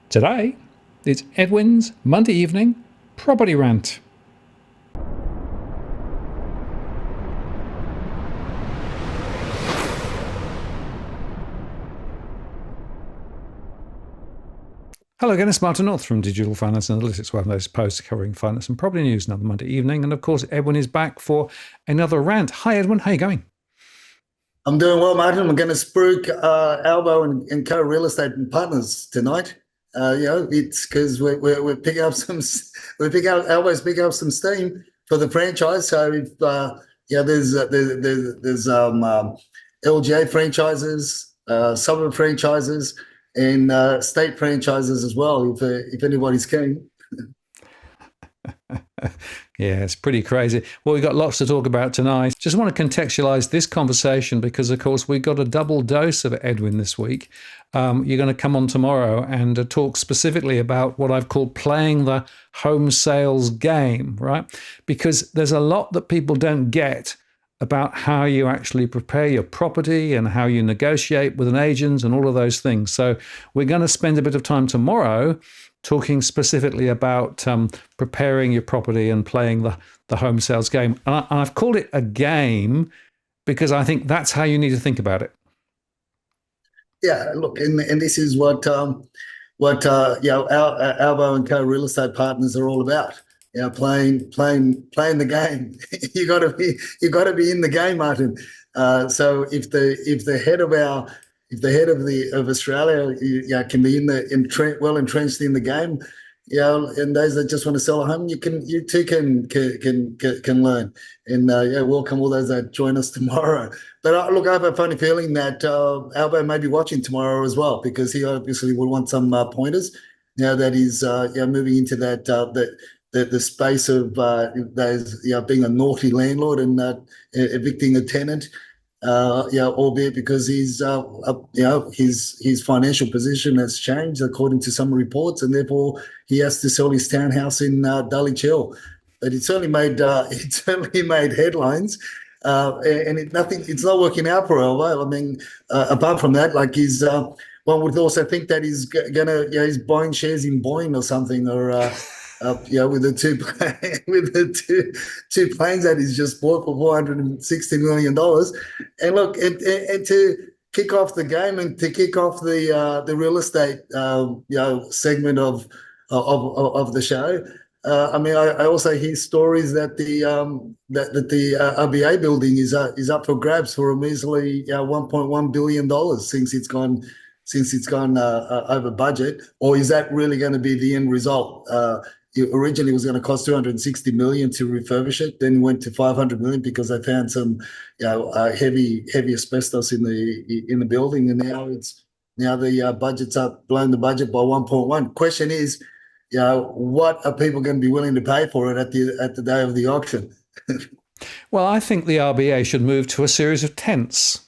Today, it's Edwin's Monday evening property rant. Hello again, it's Martin North from Digital Finance Analytics, one of those posts covering finance and property news another Monday evening. And of course, Edwin is back for another rant. Hi, Edwin. How are you going? I'm doing well, Martin. I'm going to spruik Albo and Co Real Estate Partners tonight. It's because we're picking up Albo's picking up some steam for the franchise. So if there's LGA franchises, suburb franchises, and state franchises as well. If anybody's keen. Yeah, it's pretty crazy. Well, we've got lots to talk about tonight. Just want to contextualize this conversation because, of course, we got a double dose of Edwin this week. You're going to come on tomorrow and talk specifically about what I've called playing the home sales game, right? Because there's a lot that people don't get about how you actually prepare your property and how you negotiate with an agent and all of those things. So we're going to spend a bit of time tomorrow talking specifically about preparing your property and playing the home sales game. And I've called it a game because I think that's how you need to think about it. Yeah, look, and this is what Albo and Co Real Estate Partners are all about. Playing the game. you got to be in the game, Martin. So if the head of Australia can be well entrenched in the game, and those that just want to sell a home, you too can learn. And welcome all those that join us tomorrow. But look, I have a funny feeling that Albo may be watching tomorrow as well, because he obviously will want some pointers now that he's moving into the space of those being a naughty landlord and evicting a tenant. Albeit because his financial position has changed according to some reports, and therefore he has to sell his townhouse in Dulwich Hill. But it certainly made headlines, and it's not working out for Albo. I mean, apart from that, like one would also think that he's he's buying shares in Boeing or something, or with the two planes that he's just bought for $460 million. And look, and to kick off the game and to kick off the real estate segment of the show. I also hear stories that the RBA building is up for grabs for a measly $1.1 billion since it's gone over budget. Or is that really going to be the end result? Originally, it was going to cost $260 million to refurbish it, then went to $500 million because they found some heavy asbestos in the building, and now the budget's up, blown the budget by 1.1. Question is, what are people going to be willing to pay for it at the day of the auction? Well, I think the RBA should move to a series of tents,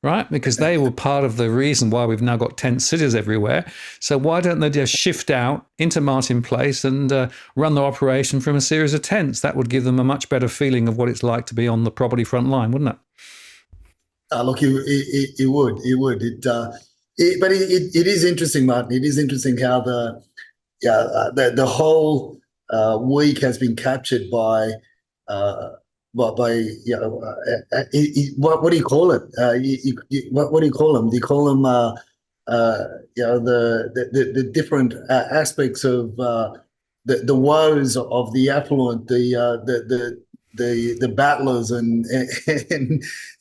right? Because they were part of the reason why we've now got tent cities everywhere. So why don't they just shift out into Martin Place and run their operation from a series of tents? That would give them a much better feeling of what it's like to be on the property front line, wouldn't it? Look, it would. But it is interesting, Martin. It is interesting how the whole week has been captured by what do you call it? What do you call them? Do you call them the different aspects of the woes of the affluent, the battlers, and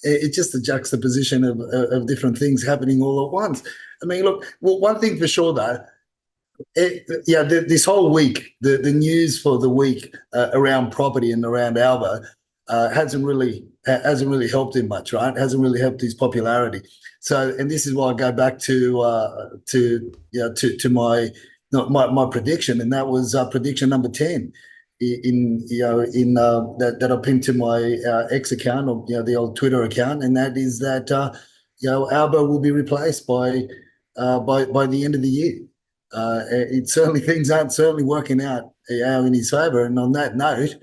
it's just a juxtaposition of different things happening all at once. I mean, look, well, one thing for sure though. This whole week, the news for the week around property and around Albo hasn't really helped him much, right? Hasn't really helped his popularity. So, and this is why I go back to my prediction, and that was prediction number 10 that I pinned to my X account, or the old Twitter account, and that is that Albo will be replaced by the end of the year. Things aren't certainly working out in his favour. And on that note,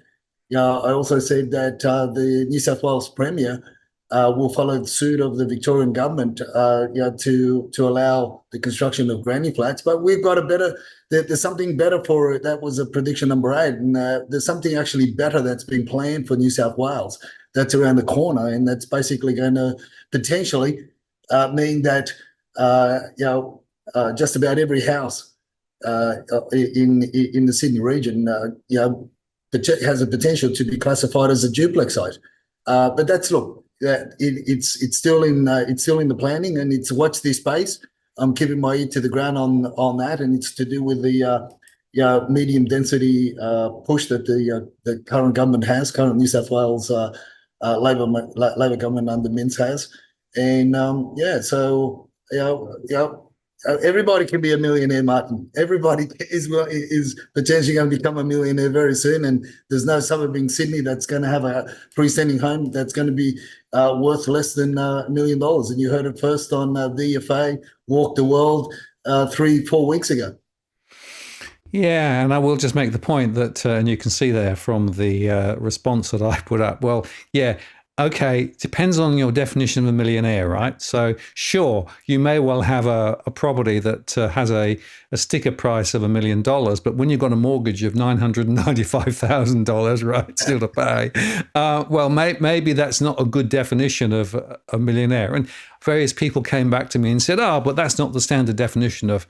I also said that the New South Wales Premier will follow suit of the Victorian government, to allow the construction of granny flats. But we've got a better. There's something better for it. That was a prediction number 8, and there's something actually better that's been planned for New South Wales. That's around the corner, and that's basically going to potentially mean that just about every house in the Sydney region, has a potential to be classified as a duplex site. But that's it's still in the planning, and it's watch this space. I'm keeping my ear to the ground on that, and it's to do with the medium density push that the current government has, current New South Wales Labor government under Minns has, and everybody can be a millionaire, Martin. Everybody is potentially going to become a millionaire very soon, and there's no suburb in Sydney that's going to have a freestanding home that's going to be worth less than $1 million. And you heard it first on DFA Walk the World 3-4 weeks ago. Yeah, and I will just make the point that, and you can see there from the response that I put up, well, yeah, okay, depends on your definition of a millionaire, right? So sure, you may well have a property that has a sticker price of $1 million, but when you've got a mortgage of $995,000, right, still to pay, well, maybe that's not a good definition of a millionaire. And various people came back to me and said, oh, but that's not the standard definition of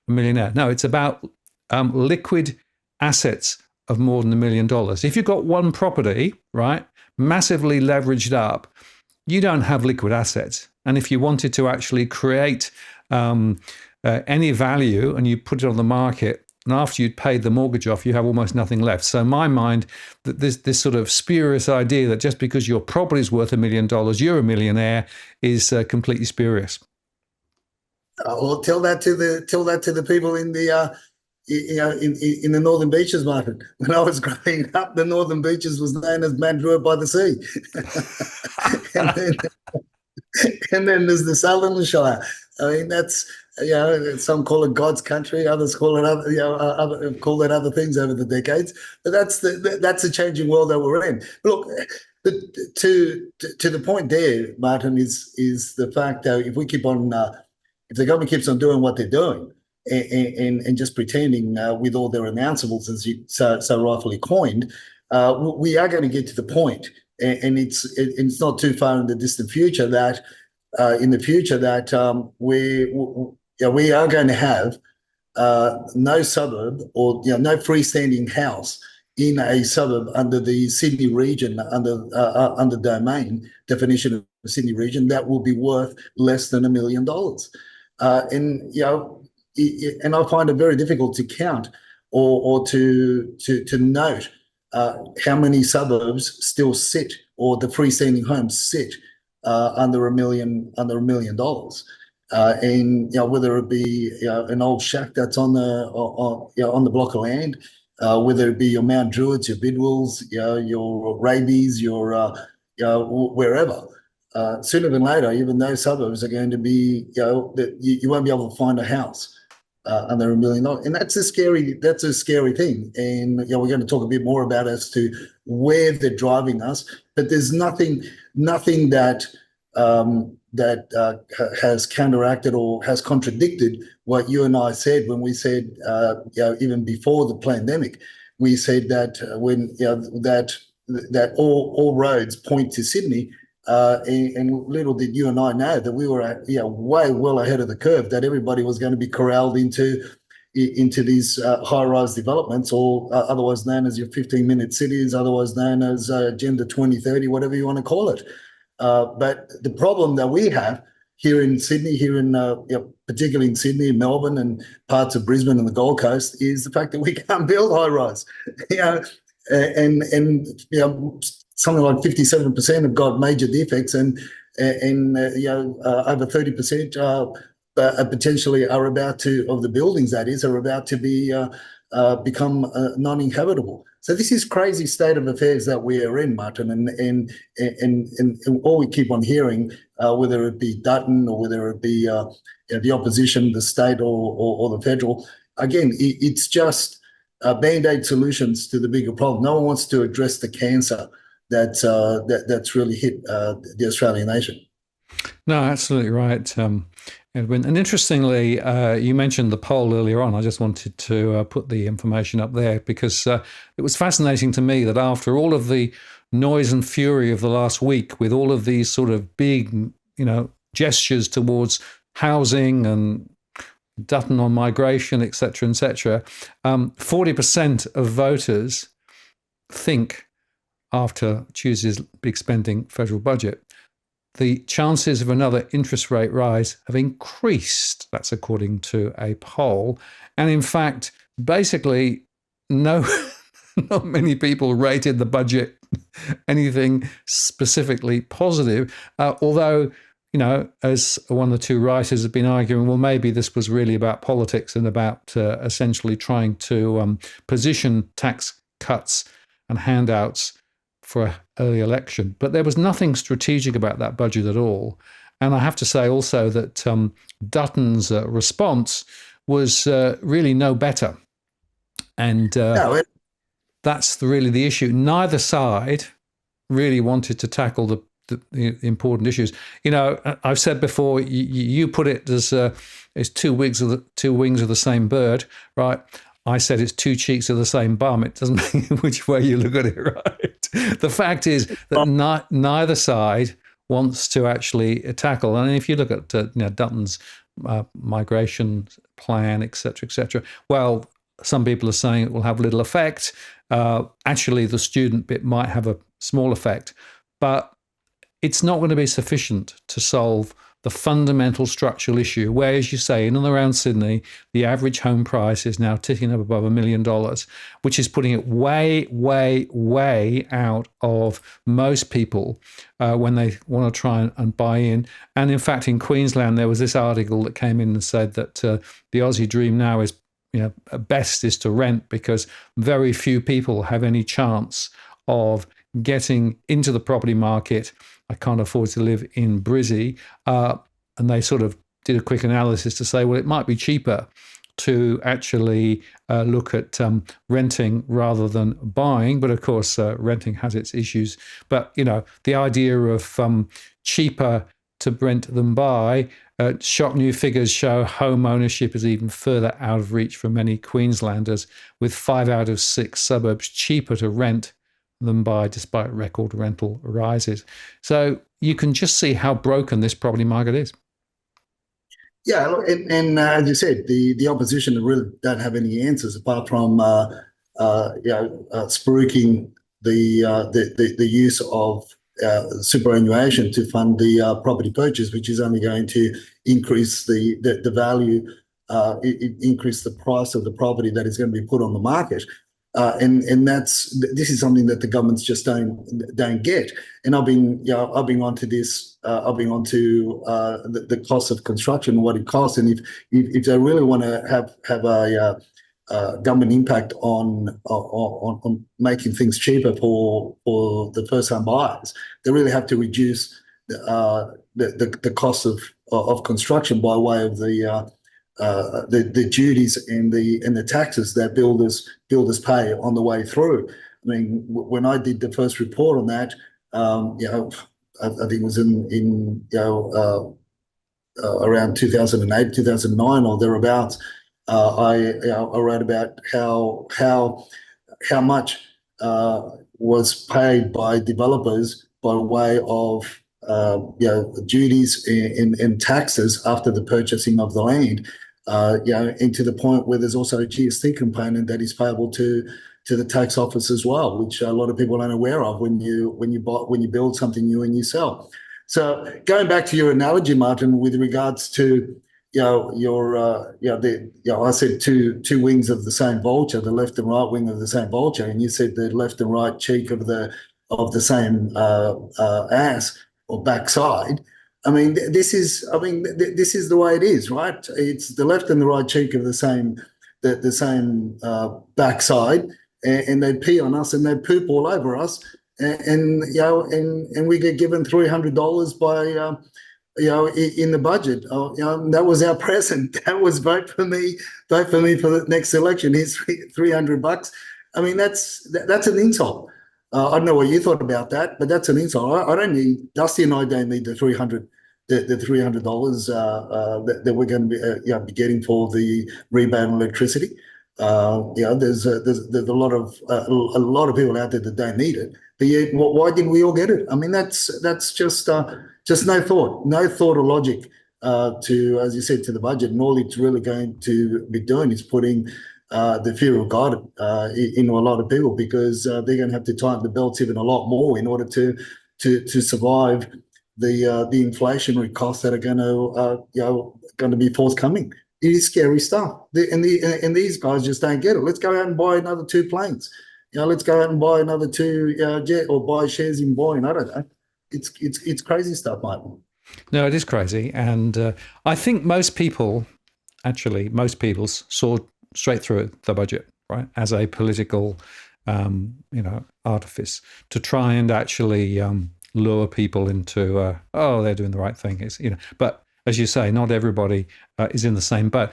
a millionaire. No, it's about liquid assets of more than $1 million. If you've got one property, right, massively leveraged up, you don't have liquid assets. And if you wanted to actually create any value and you put it on the market, and after you'd paid the mortgage off, you have almost nothing left. So in my mind, that this sort of spurious idea that just because your property is worth $1 million, you're a millionaire is completely spurious. Well, tell that to the people in the in the Northern Beaches market. When I was growing up, the Northern Beaches was known as Mandurah by the Sea. and then there's the Southern Shire. I mean, that's, some call it God's country, others call it call it other things over the decades. But that's the changing world that we're in. Look, to the point there, Martin, is the fact that if we keep on, if the government keeps on doing what they're doing, and just pretending with all their announceables, as you so rightfully coined, we are going to get to the point, and it's not too far in the distant future that we are going to have no suburb or no freestanding house in a suburb under the Sydney region, under domain definition of the Sydney region, that will be worth less than $1 million. And I find it very difficult to count or to note how many suburbs still sit, or the freestanding homes sit under $1 million. And whether it be an old shack that's on the block of land, whether it be your Mount Druids, your Bidwells, your Rabies, your wherever. Sooner than later, even those suburbs are going to be, you won't be able to find a house under $1 million, and that's a scary thing. And we're going to talk a bit more about as to where they're driving us. But there's nothing that has counteracted or has contradicted what you and I said when we said, even before the pandemic, we said that when that all roads point to Sydney. And little did you and I know that we were way well ahead of the curve, that everybody was going to be corralled into these high-rise developments, or otherwise known as your 15-minute cities, otherwise known as Agenda 2030, whatever you want to call it. But the problem that we have here in Sydney, particularly in Sydney, Melbourne, and parts of Brisbane and the Gold Coast, is the fact that we can't build high-rise. Something like 57% have got major defects, and over 30% potentially are about to, of the buildings that is, are about to be become non-inhabitable. So this is crazy state of affairs that we are in, Martin, and all we keep on hearing, whether it be Dutton or whether it be the opposition, the state or the federal, again, it's just band-aid solutions to the bigger problem. No one wants to address the cancer that's really hit the Australian nation. No, absolutely right, Edwin. And interestingly, you mentioned the poll earlier on. I just wanted to put the information up there because it was fascinating to me that after all of the noise and fury of the last week, with all of these sort of big, gestures towards housing and Dutton on migration, etc., 40% of voters think after Tuesday's big spending federal budget, the chances of another interest rate rise have increased. That's according to a poll. And in fact, basically, not many people rated the budget anything specifically positive, although, as one of the two writers have been arguing, well, maybe this was really about politics and about essentially trying to position tax cuts and handouts for an early election. But there was nothing strategic about that budget at all. And I have to say also that Dutton's response was really no better. And that's really the issue. Neither side really wanted to tackle the important issues. I've said before, you put it as two wings of the same bird, right? I said it's two cheeks of the same bum. It doesn't matter which way you look at it, right? The fact is that neither side wants to actually tackle. And if you look at Dutton's migration plan, et cetera, well, some people are saying it will have little effect. Actually, the student bit might have a small effect, but it's not going to be sufficient to solve the fundamental structural issue, where, as you say, in and around Sydney, the average home price is now ticking up above $1 million, which is putting it way, way, way out of most people when they want to try and buy in. And in fact, in Queensland, there was this article that came in and said that the Aussie dream now is, best is to rent, because very few people have any chance of getting into the property market. I can't afford to live in Brizzy. And they sort of did a quick analysis to say, well, it might be cheaper to actually look at renting rather than buying. But of course, renting has its issues. But, the idea of cheaper to rent than buy, shock new figures show home ownership is even further out of reach for many Queenslanders, with 5 out of 6 suburbs cheaper to rent than buy, despite record rental rises. So you can just see how broken this property market is. Yeah, and as you said, the opposition really don't have any answers apart from spruiking the use of superannuation to fund the property purchase, which is only going to increase the value, increase the price of the property that is going to be put on the market. And this is something that the governments just don't get. And I've been onto this. I've been onto the cost of construction and what it costs. And if they really want to have a government impact on making things cheaper for the first time buyers, they really have to reduce the cost of construction by way of the duties and the taxes that builders pay on the way through. I mean, when I did the first report on that, I think it was in around 2008, 2009 or thereabouts. I wrote about how much was paid by developers by way of duties and taxes after the purchasing of the land. And to the point where there's also a GST component that is payable to the tax office as well, which a lot of people aren't aware of when you build something new and you sell. So going back to your analogy, Martin, with regards to I said two wings of the same vulture, the left and right wing of the same vulture, and you said the left and right cheek of the same ass or backside. I mean, this is the way it is, right? It's the left and the right cheek of the same backside, and they pee on us and they poop all over us, and we get given $300 by in the budget. That was our present. That was vote for me for the next election. Here's $300. I mean, that's an insult. I don't know what you thought about that, but that's an insight. I don't need Dusty and I don't need the $300 that we're going to be getting for the rebound electricity. There's a lot of people out there that don't need it, but yet why didn't we all get it? I mean, that's just no thought or logic to, as you said, to the budget, and all it's really going to be doing is putting the fear of God into a lot of people, because they're going to have to tighten the belts even a lot more in order to survive the inflationary costs that are going to be forthcoming. It is scary stuff, and these guys just don't get it. Let's go out and buy another 2 planes. Let's go out and buy another 2 jet, or buy shares in Boeing. I don't know. It's crazy stuff, mate. No, it is crazy, and I think most people saw straight through the budget, right, as a political, artifice to try and actually lure people into, they're doing the right thing. But as you say, not everybody is in the same boat.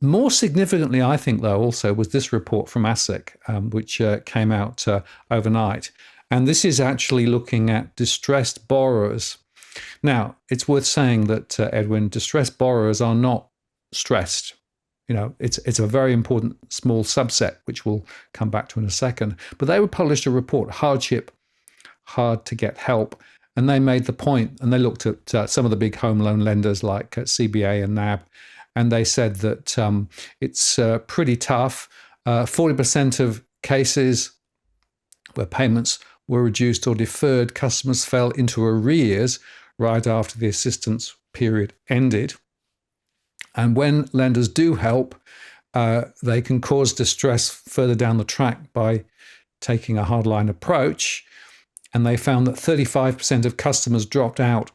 More significantly, I think, though, also was this report from ASIC, which came out overnight, and this is actually looking at distressed borrowers. Now, it's worth saying that, Edwin, distressed borrowers are not stressed. It's a very important small subset, which we'll come back to in a second. But they published a report, Hardship, Hard to Get Help, and they made the point, and they looked at some of the big home loan lenders like CBA and NAB, and they said that it's pretty tough. 40% of cases where payments were reduced or deferred, customers fell into arrears right after the assistance period ended. And when lenders do help, they can cause distress further down the track by taking a hardline approach. And they found that 35% of customers dropped out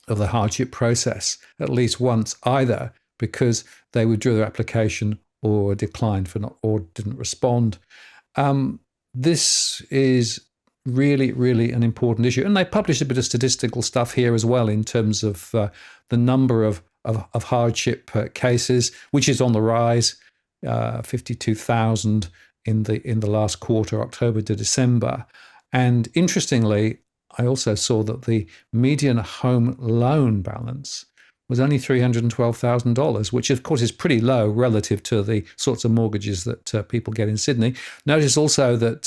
of the hardship process at least once, either because they withdrew their application or declined or didn't respond. This is really, really an important issue. And they published a bit of statistical stuff here as well in terms of the number of hardship cases, which is on the rise, 52,000 in the last quarter, October to December. And interestingly, I also saw that the median home loan balance was only $312,000, which of course is pretty low relative to the sorts of mortgages that people get in Sydney. Notice also that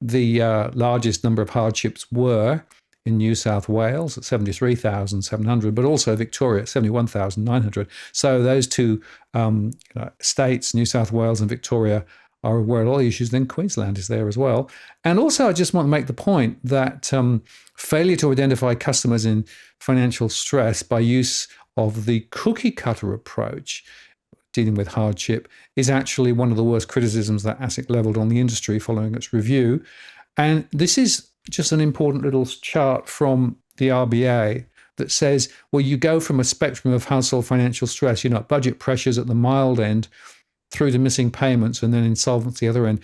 the largest number of hardships were in New South Wales at 73,700, but also Victoria at 71,900. So those two states, New South Wales and Victoria, are aware of all the issues. Then Queensland is there as well. And also, I just want to make the point that failure to identify customers in financial stress by use of the cookie cutter approach dealing with hardship is actually one of the worst criticisms that ASIC leveled on the industry following its review. And this is just an important little chart from the RBA that says, well, you go from a spectrum of household financial stress, budget pressures at the mild end, through to missing payments and then insolvency at the other end.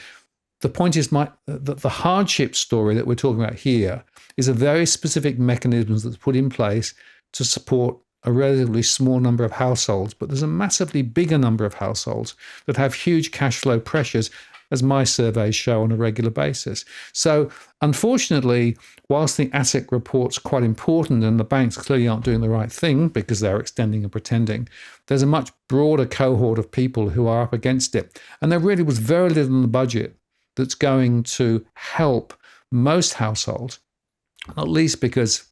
The point is that the hardship story that we're talking about here is a very specific mechanism that's put in place to support a relatively small number of households, but there's a massively bigger number of households that have huge cash flow pressures, as my surveys show on a regular basis. So unfortunately, whilst the ASIC report's quite important and the banks clearly aren't doing the right thing because they're extending and pretending, there's a much broader cohort of people who are up against it. And there really was very little in the budget that's going to help most households, not least because,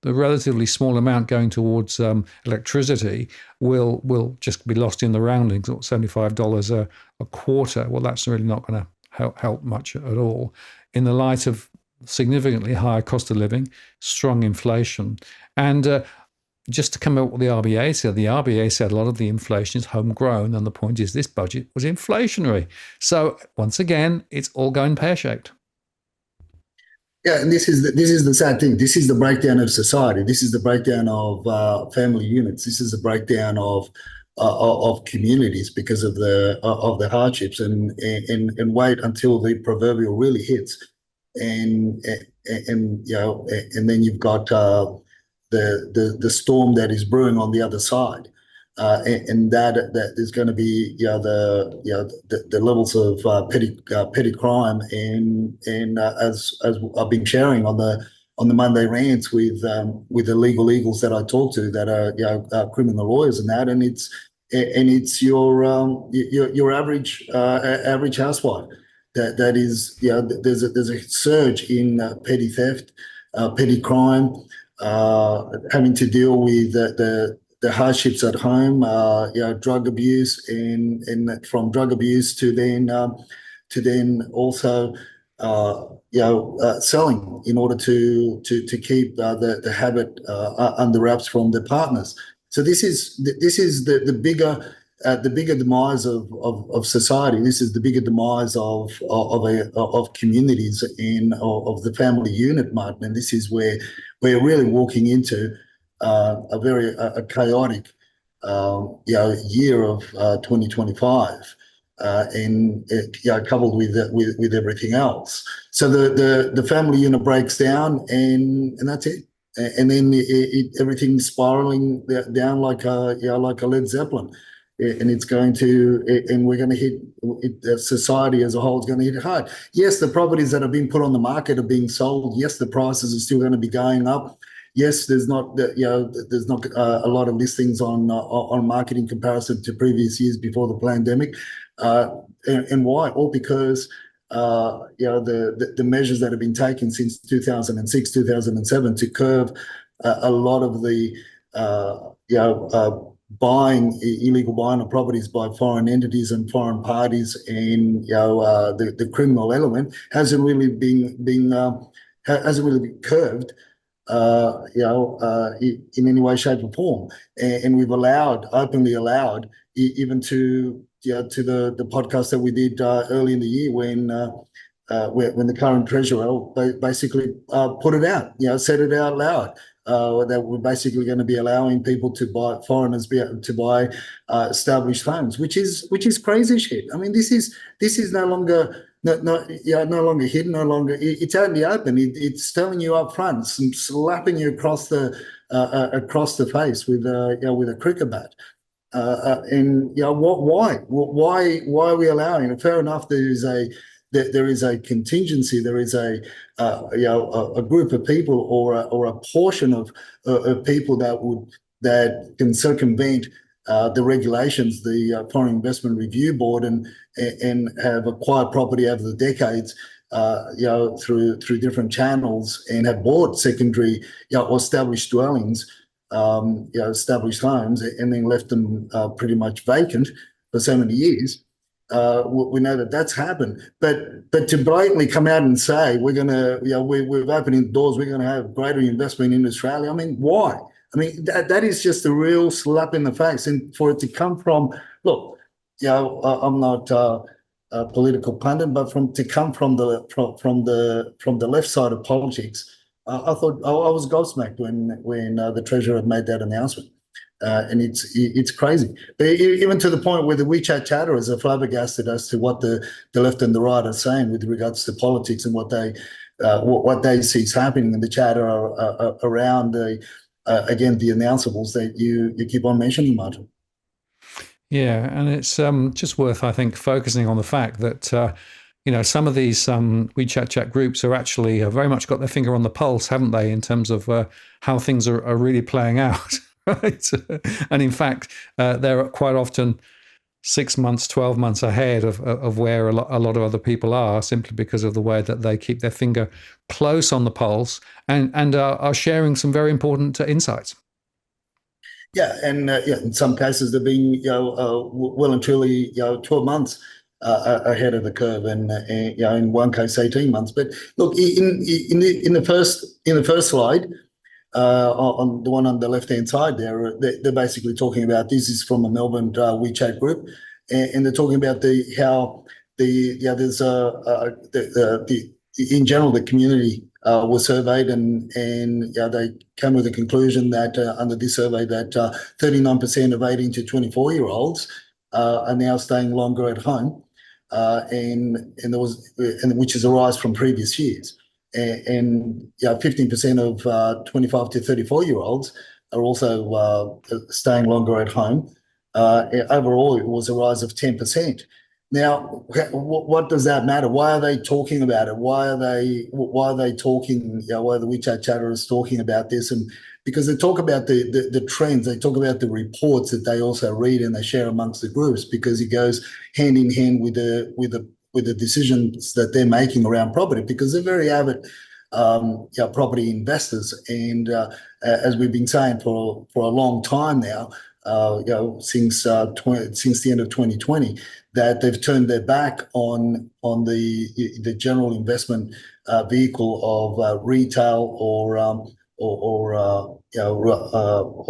the relatively small amount going towards electricity will just be lost in the roundings, $75 a quarter. Well, that's really not going to help much at all in the light of significantly higher cost of living, strong inflation. And just to come up with what the RBA said a lot of the inflation is homegrown, and the point is this budget was inflationary. So once again, it's all going pear-shaped. Yeah, and this is the sad thing. This is the breakdown of society. This is the breakdown of family units. This is the breakdown of communities because of the hardships. And wait until the proverbial really hits, and then you've got the storm that is brewing on the other side. and that there's going to be the levels of petty crime, and as I've been sharing on the Monday rants with the legal eagles that I talk to that are criminal lawyers and that, and it's your average housewife that is there's a surge in petty theft, petty crime, having to deal with the hardships at home, drug abuse, and from drug abuse to then also selling in order to keep the habit under wraps from the partners. So this is the bigger demise of society. This is the bigger demise of communities and of the family unit, Martin. And this is where we're really walking into a very chaotic year of 2025. And coupled with everything else, so the family unit breaks down, and that's it, and then everything's spiraling down like a Led Zeppelin, and it's going to, and we're going to hit it, society as a whole is going to hit it hard. Yes, the properties that have been put on the market are being sold. Yes, the prices are still going to be going up. Yes, there's not a lot of listings on market in comparison to previous years before the pandemic. And why? All because the measures that have been taken since 2006, 2007 to curb a lot of the illegal buying of properties by foreign entities and foreign parties, and the criminal element hasn't really been curbed in any way, shape, or form. And we've openly allowed, even to the podcast that we did early in the year when the current treasurer basically put it out, said it out loud, that we're basically going to be allowing people to buy, foreigners to buy established homes, which is crazy shit. I mean, this is no longer. No longer hidden, no longer. It's out in the open. It's telling you up front, slapping you across the face with a cricket bat. And why are we allowing it? Fair enough. There is a contingency. There is a group of people or a portion of people that can circumvent the regulations, the Foreign Investment Review Board, and have acquired property over the decades, through different channels, and have bought secondary, or established dwellings, established homes, and then left them pretty much vacant for so many years. We know that that's happened, but to blatantly come out and say we're opening the doors, we're going to have greater investment in Australia. I mean, why? I mean, that is just a real slap in the face. And for it to come from, look, I'm not a political pundit, but to come from the left side of politics, I thought I was gobsmacked when the treasurer had made that announcement. And it's crazy. But even to the point where the WeChat chatterers are flabbergasted as to what the left and the right are saying with regards to politics and what they see is happening in the chatter around again, the announceables that you keep on mentioning, Martin. Yeah, and it's just worth, I think, focusing on the fact that some of these WeChat chat groups are actually very much got their finger on the pulse, haven't they, in terms of how things are really playing out, right? And in fact, they're quite often 6 months, 12 months ahead of where a lot of other people are, simply because of the way that they keep their finger close on the pulse and are sharing some very important insights. Yeah, and in some cases they're being well and truly 12 months ahead of the curve, and in one case 18 months. But look, in the first slide, on the one on the left hand side there, they're basically talking about, this is from a Melbourne WeChat group, and they're talking about how there's in general the community was surveyed, and they came with a conclusion that under this survey that 39% of 18 to 24-year-olds are now staying longer at home, and which is a rise from previous years, and 15% of 25 to 34-year-olds are also staying longer at home. overall, it was a rise of 10%. Now, what does that matter? Why are they talking about it? Why are they talking? Why are the WeChat chatters talking about this? And because they talk about the trends, they talk about the reports that they also read and they share amongst the groups, because it goes hand in hand with the decisions that they're making around property, because they're very avid property investors. And as we've been saying for a long time now, since the end of 2020, that they've turned their back on the general investment vehicle of retail or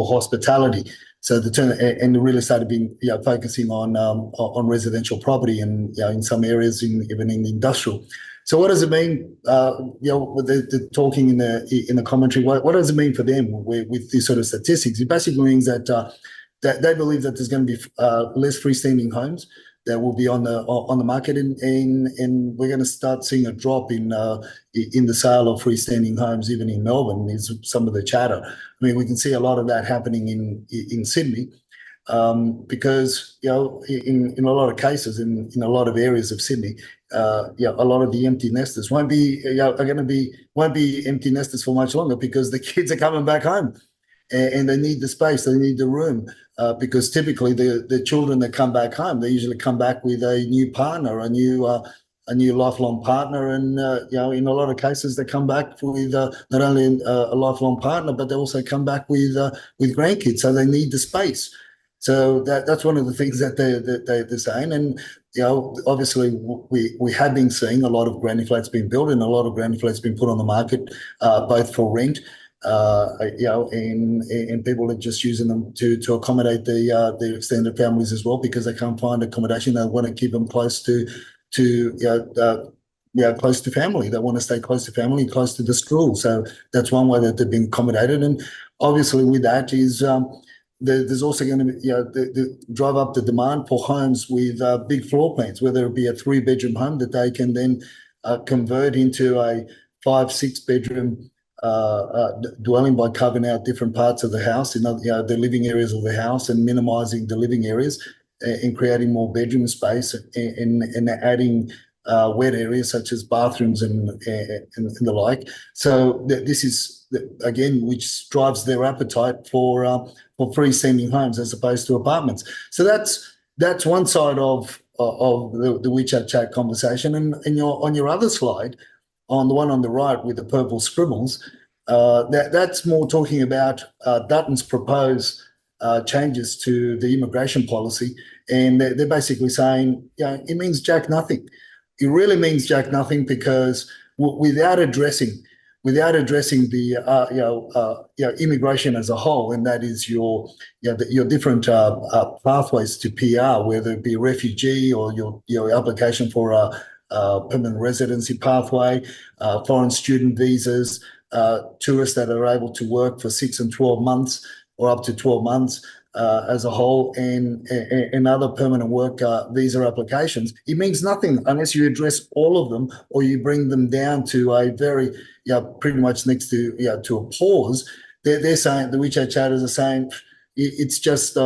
hospitality. So and really started being focusing on residential property, and in some areas even in industrial. So what does it mean? They're talking in the commentary. What does it mean for them with these sort of statistics? It basically means that they believe that there's going to be less freestanding homes that will be on the market, and we're going to start seeing a drop in the sale of freestanding homes, even in Melbourne. Is some of the chatter. I mean, we can see a lot of that happening in Sydney, because in a lot of cases in a lot of areas of Sydney, a lot of the empty nesters won't be empty nesters for much longer, because the kids are coming back home. And they need the space, they need the room, because typically the children that come back home, they usually come back with a new partner, a new lifelong partner, and in a lot of cases they come back with not only a lifelong partner, but they also come back with grandkids, so they need the space. So that's one of the things that they're saying. And obviously we have been seeing a lot of granny flats being built, and a lot of granny flats being put on the market, both for rent. And people are just using them to accommodate the extended families as well, because they can't find accommodation. They want to keep them close to close to family. They want to stay close to family, close to the school. So that's one way that they're being accommodated. And obviously with that is there's also going to be the drive up the demand for homes with big floor plans, whether it be a 3-bedroom home that they can then convert into a 5-6 bedroom dwelling by carving out different parts of the house, the living areas of the house, and minimizing the living areas, and creating more bedroom space, and adding wet areas such as bathrooms and the like. So this is again, which drives their appetite for freestanding homes as opposed to apartments. So that's one side of the WeChat chat conversation. And on your other slide, on the one on the right with the purple scribbles, that's more talking about Dutton's proposed changes to the immigration policy, and they're basically saying, it means jack nothing. It really means jack nothing, because without addressing the immigration as a whole, and that is your different pathways to PR, whether it be refugee or your application for a permanent residency pathway, foreign student visas, tourists that are able to work for 6 and 12 months or up to 12 months as a whole, and other permanent work visa applications. It means nothing unless you address all of them, or you bring them down to a very, pretty much next to a pause. They're saying, the WeChat chatters are saying, it's just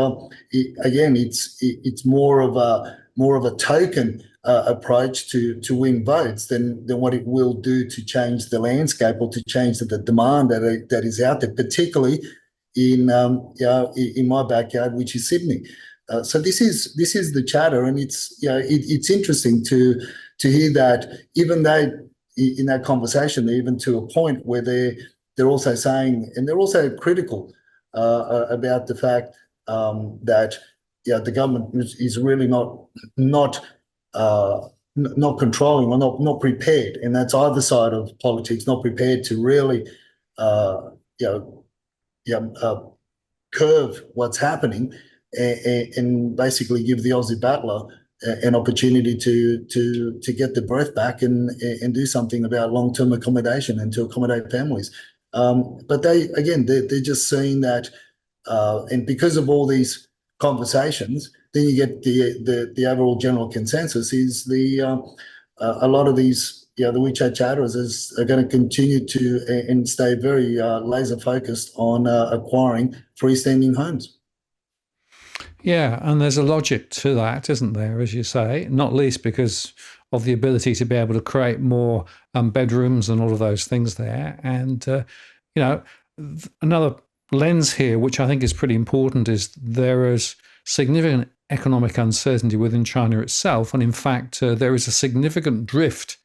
it's more of a token approach to win votes than what it will do to change the landscape, or to change the demand that is out there, particularly in my backyard, which is Sydney. So this is the chatter, and it's interesting to hear that even they, in that conversation, they're even to a point where they're also saying, and they're also critical about the fact that the government is really not controlling, or not prepared, and that's either side of politics, not prepared to really curve what's happening, and basically give the Aussie battler an opportunity to get the breath back and do something about long-term accommodation and to accommodate families. But they're just seeing that, and because of all these conversations, then you get the overall general consensus is a lot of these, the WeChat chatters are going to continue to and stay very laser focused on acquiring freestanding homes. Yeah, and there's a logic to that, isn't there, as you say, not least because of the ability to be able to create more bedrooms and all of those things there. And, another lens here, which I think is pretty important, is there is significant economic uncertainty within China itself. And in fact, there is a significant drift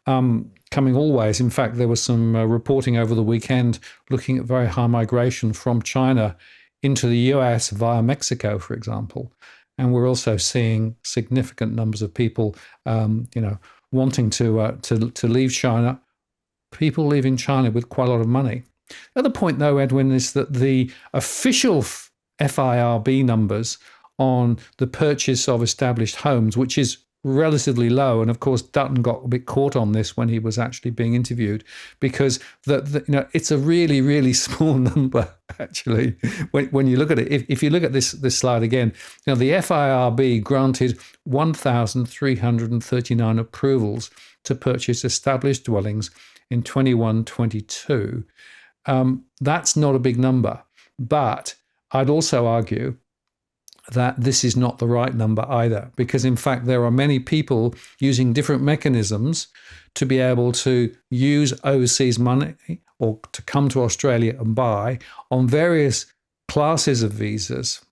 coming always. In fact, there was some reporting over the weekend looking at very high migration from China into the US via Mexico, for example. And we're also seeing significant numbers of people, wanting to leave China, people leaving China with quite a lot of money. The other point, though, Edwin, is that the official FIRB numbers on the purchase of established homes, which is relatively low, and of course Dutton got a bit caught on this when he was actually being interviewed, because it's a really, really small number actually. When you look at it, if you look at this slide again, the FIRB granted 1,339 approvals to purchase established dwellings in 21-22. That's not a big number, but I'd also argue that this is not the right number either, because in fact there are many people using different mechanisms to be able to use overseas money or to come to Australia and buy on various classes of visas,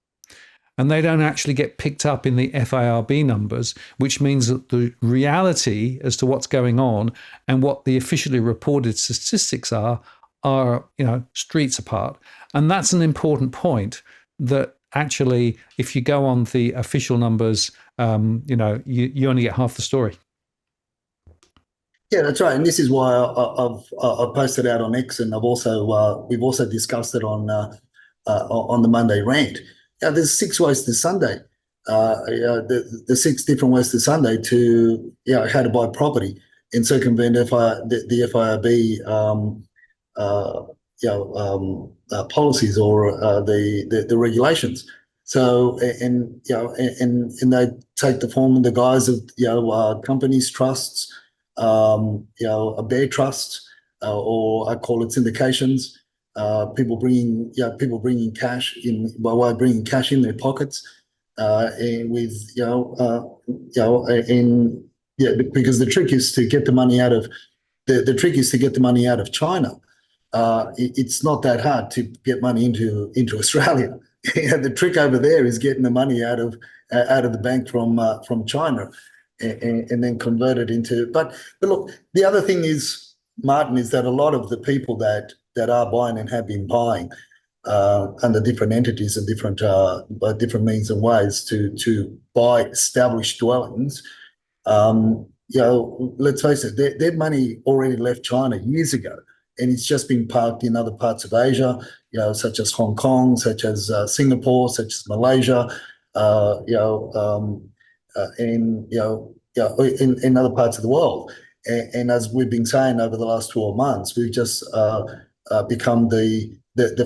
and they don't actually get picked up in the FIRB numbers, which means that the reality as to what's going on and what the officially reported statistics are streets apart. And that's an important point, that actually, if you go on the official numbers, you only get half the story. Yeah, that's right, and this is why I've posted out on X, and we've also discussed it on the Monday rant. There's 6 ways to Sunday. The 6 different ways to Sunday to how to buy property and circumvent the FIRB policies or the regulations. So and they take the form and the guise of companies, trusts, bare trusts, or I call it syndications. People bringing cash in by way of bringing cash in their pockets, and with because the trick is to get the money out of China. It's not that hard to get money into Australia. The trick over there is getting the money out of the bank from China, and then convert it into. But look, the other thing is, Martin, is that a lot of the people that are buying and have been buying under different entities and different means and ways to buy established dwellings. Let's face it, their money already left China years ago, and it's just been parked in other parts of Asia, such as Hong Kong, such as Singapore, such as Malaysia, in other parts of the world. And as we've been saying over the last 12 months, we've just become the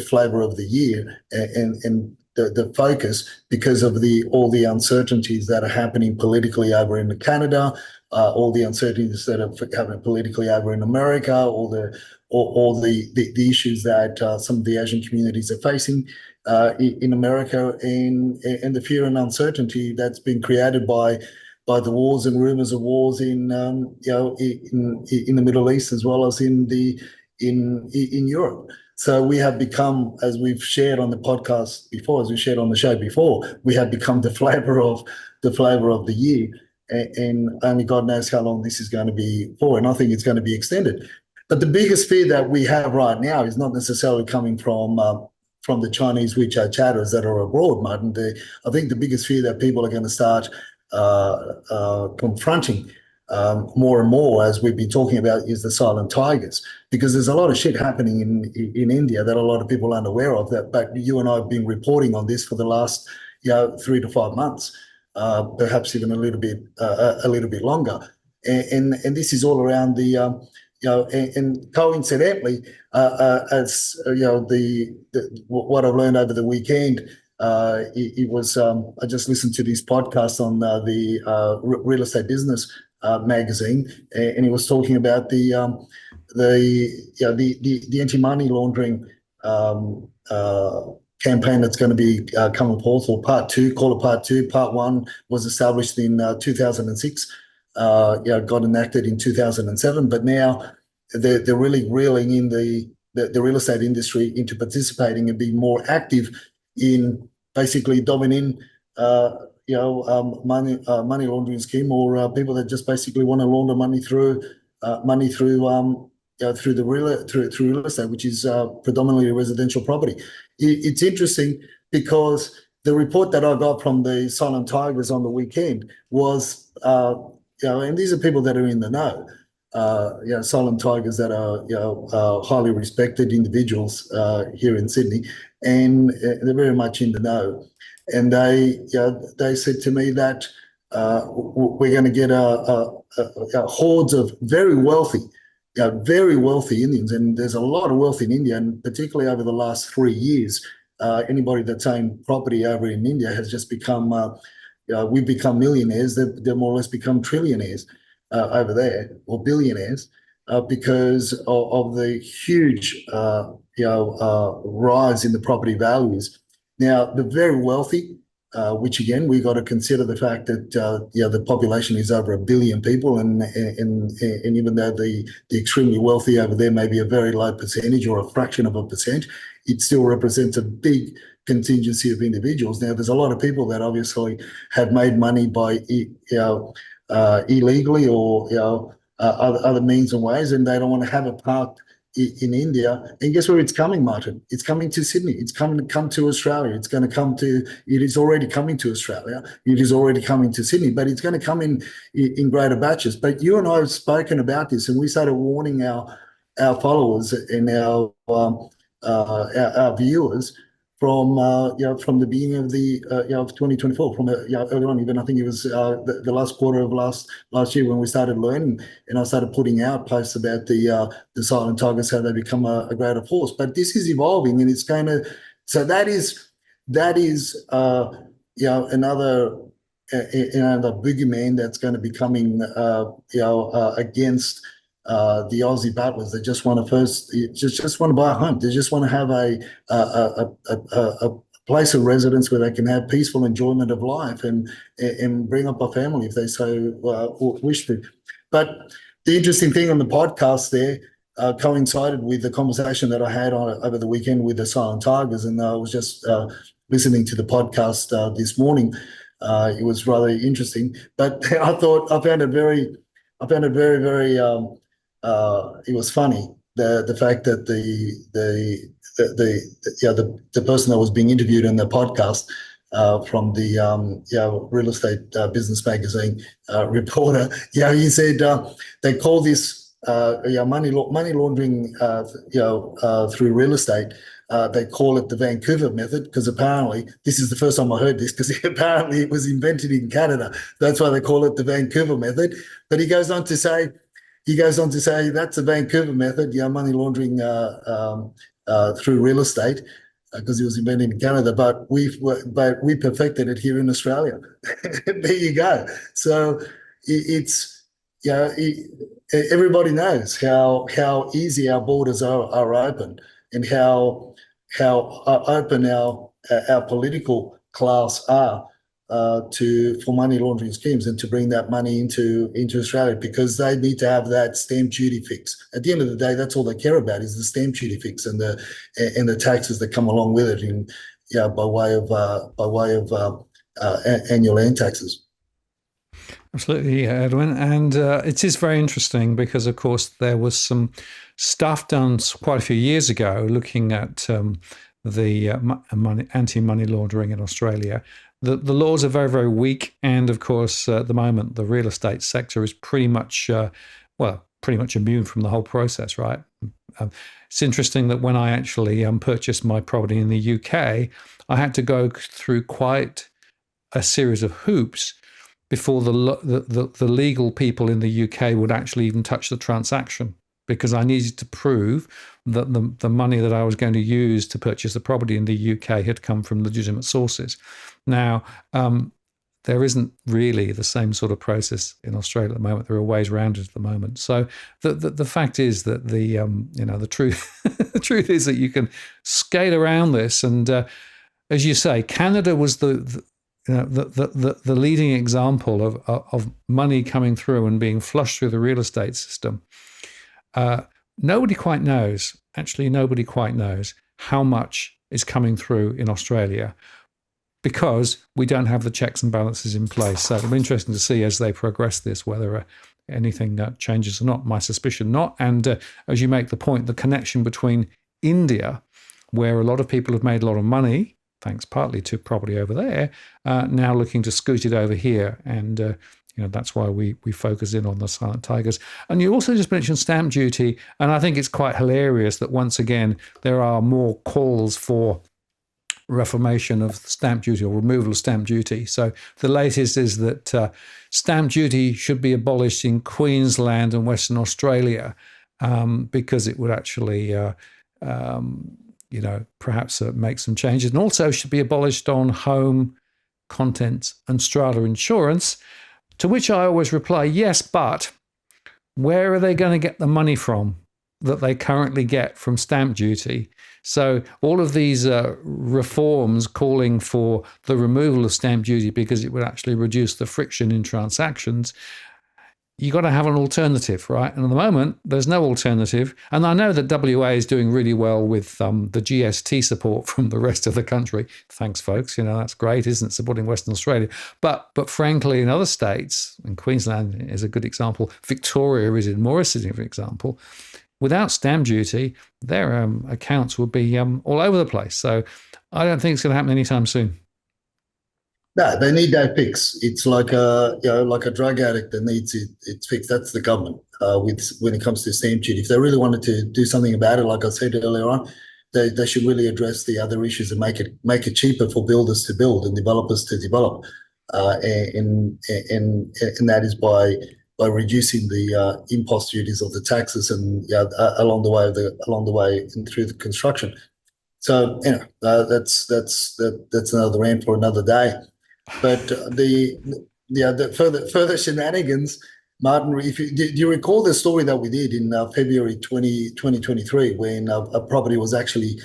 flavour of the year and the focus, because of all the uncertainties that are happening politically over in Canada, all the uncertainties that are happening politically over in America, all the issues that some of the Asian communities are facing in America, and the fear and uncertainty that's been created by the wars and rumours of wars in the Middle East, as well as in Europe. So we have become, as we've shared on the podcast before, as we shared on the show before, we have become the flavour of the year, and only God knows how long this is going to be for, and I think it's going to be extended. But the biggest fear that we have right now is not necessarily coming from the Chinese WeChat chatters that are abroad, Martin. I think the biggest fear that people are going to start confronting more and more, as we've been talking about, is the silent tigers, because there's a lot of shit happening in India that a lot of people aren't aware of. But you and I have been reporting on this for the last 3 to 5 months, perhaps even a little bit longer, and this is all around the and coincidentally, as what I've learned over the weekend. It was I just listened to this podcast on the Real Estate Business magazine, and he was talking about the anti-money laundering campaign that's going to be coming forth, or part two, call it part two. Part one was established in 2006, got enacted in 2007, but now they're really reeling in the real estate industry into participating and being more active in basically dobbing in money laundering scheme, or people that just basically want to launder money through through real estate, which is predominantly residential property. It's interesting because the report that I got from the Silent Tigers on the weekend was, and these are people that are in the know, Silent Tigers that are highly respected individuals here in Sydney, and they're very much in the know. And they said to me that we're going to get hordes of very wealthy Indians, and there's a lot of wealth in India, and particularly over the last 3 years, anybody that's owned property over in India has just become, we've become millionaires. They've more or less become trillionaires over there, or billionaires, because of the huge, rise in the property values. Now, the very wealthy, which again, we got to consider the fact that the population is over 1 billion people, and even though the extremely wealthy over there may be a very low percentage or a fraction of a percent, it still represents a big contingency of individuals. Now, there's a lot of people that obviously have made money by illegally or other means and ways, and they don't want to have it parked in India. And guess where it's coming, Martin? It's coming to Sydney. It's come to Australia. It is already coming to Australia. It is already coming to Sydney, but it's going to come in greater batches. But you and I have spoken about this, and we started warning our followers and our viewers from the beginning of of 2024, from early on. Even I think it was the last quarter of last year when we started learning, and I started putting out posts about the Silent Tigers, how they become a greater force. But this is evolving, and it's going to. So that is another boogeyman that's going to be coming against the Aussie battlers. They just want to buy a home. They just want to have a place of residence where they can have peaceful enjoyment of life and bring up a family if they so wish to. But the interesting thing on the podcast there coincided with the conversation that I had over the weekend with the Silent Tigers, and I was just listening to the podcast this morning. It was rather interesting, but I found it very, very. It was funny, the fact that the person that was being interviewed in the podcast from the real estate business magazine reporter, he said they call this money laundering through real estate. They call it the Vancouver method, because apparently, this is the first time I heard this, because apparently it was invented in Canada. That's why they call it the Vancouver method. But he goes on to say that's the Vancouver method, money laundering through real estate, because it was invented in Canada. But we perfected it here in Australia. There you go. So it's everybody knows how easy our borders are open, and how open our political class are for money laundering schemes, and to bring that money into Australia, because they need to have that stamp duty fix. At the end of the day, that's all they care about, is the stamp duty fix and the taxes that come along with it, by way of annual land taxes. Absolutely, Edwin. And it is very interesting because, of course, there was some stuff done quite a few years ago looking at the anti-money laundering in Australia. The laws are very, very weak. And, of course, at the moment, the real estate sector is pretty much immune from the whole process, right? It's interesting that when I actually purchased my property in the UK, I had to go through quite a series of hoops before the legal people in the UK would actually even touch the transaction, because I needed to prove that the money that I was going to use to purchase the property in the UK had come from legitimate sources. Now, there isn't really the same sort of process in Australia at the moment. There are ways around it at the moment. So the fact is that the truth the truth is that you can skate around this. And as you say, Canada was the leading example of money coming through and being flushed through the real estate system. Nobody quite knows. Actually, nobody quite knows how much is coming through in Australia, because we don't have the checks and balances in place. So it'll be interesting to see as they progress this, whether anything changes or not. My suspicion not. And as you make the point, the connection between India, where a lot of people have made a lot of money, thanks partly to property over there, now looking to scoot it over here. And that's why we focus in on the silent tigers. And you also just mentioned stamp duty. And I think it's quite hilarious that once again, there are more calls for reformation of stamp duty or removal of stamp duty. So the latest is that stamp duty should be abolished in Queensland and Western Australia, because it would actually, perhaps make some changes, and also should be abolished on home, contents and strata insurance, to which I always reply, yes, but where are they going to get the money from that they currently get from stamp duty? So all of these reforms calling for the removal of stamp duty because it would actually reduce the friction in transactions, you got to have an alternative, right? And at the moment, there's no alternative. And I know that WA is doing really well with the GST support from the rest of the country. Thanks, folks. That's great, isn't it? Supporting Western Australia. But frankly, in other states, and Queensland is a good example, Victoria is a more significant example, without stamp duty, their accounts would be all over the place. So I don't think it's going to happen anytime soon. No, they need that fix. It's like a drug addict that needs its fix. That's the government. When it comes to stamp duty, if they really wanted to do something about it, like I said earlier on, they should really address the other issues and make it cheaper for builders to build and developers to develop, and that is by reducing the impost duties of the taxes and along the way and through the construction. So that's another rant for another day. But the further shenanigans, Martin, do you recall the story that we did in February 2023 when a property was actually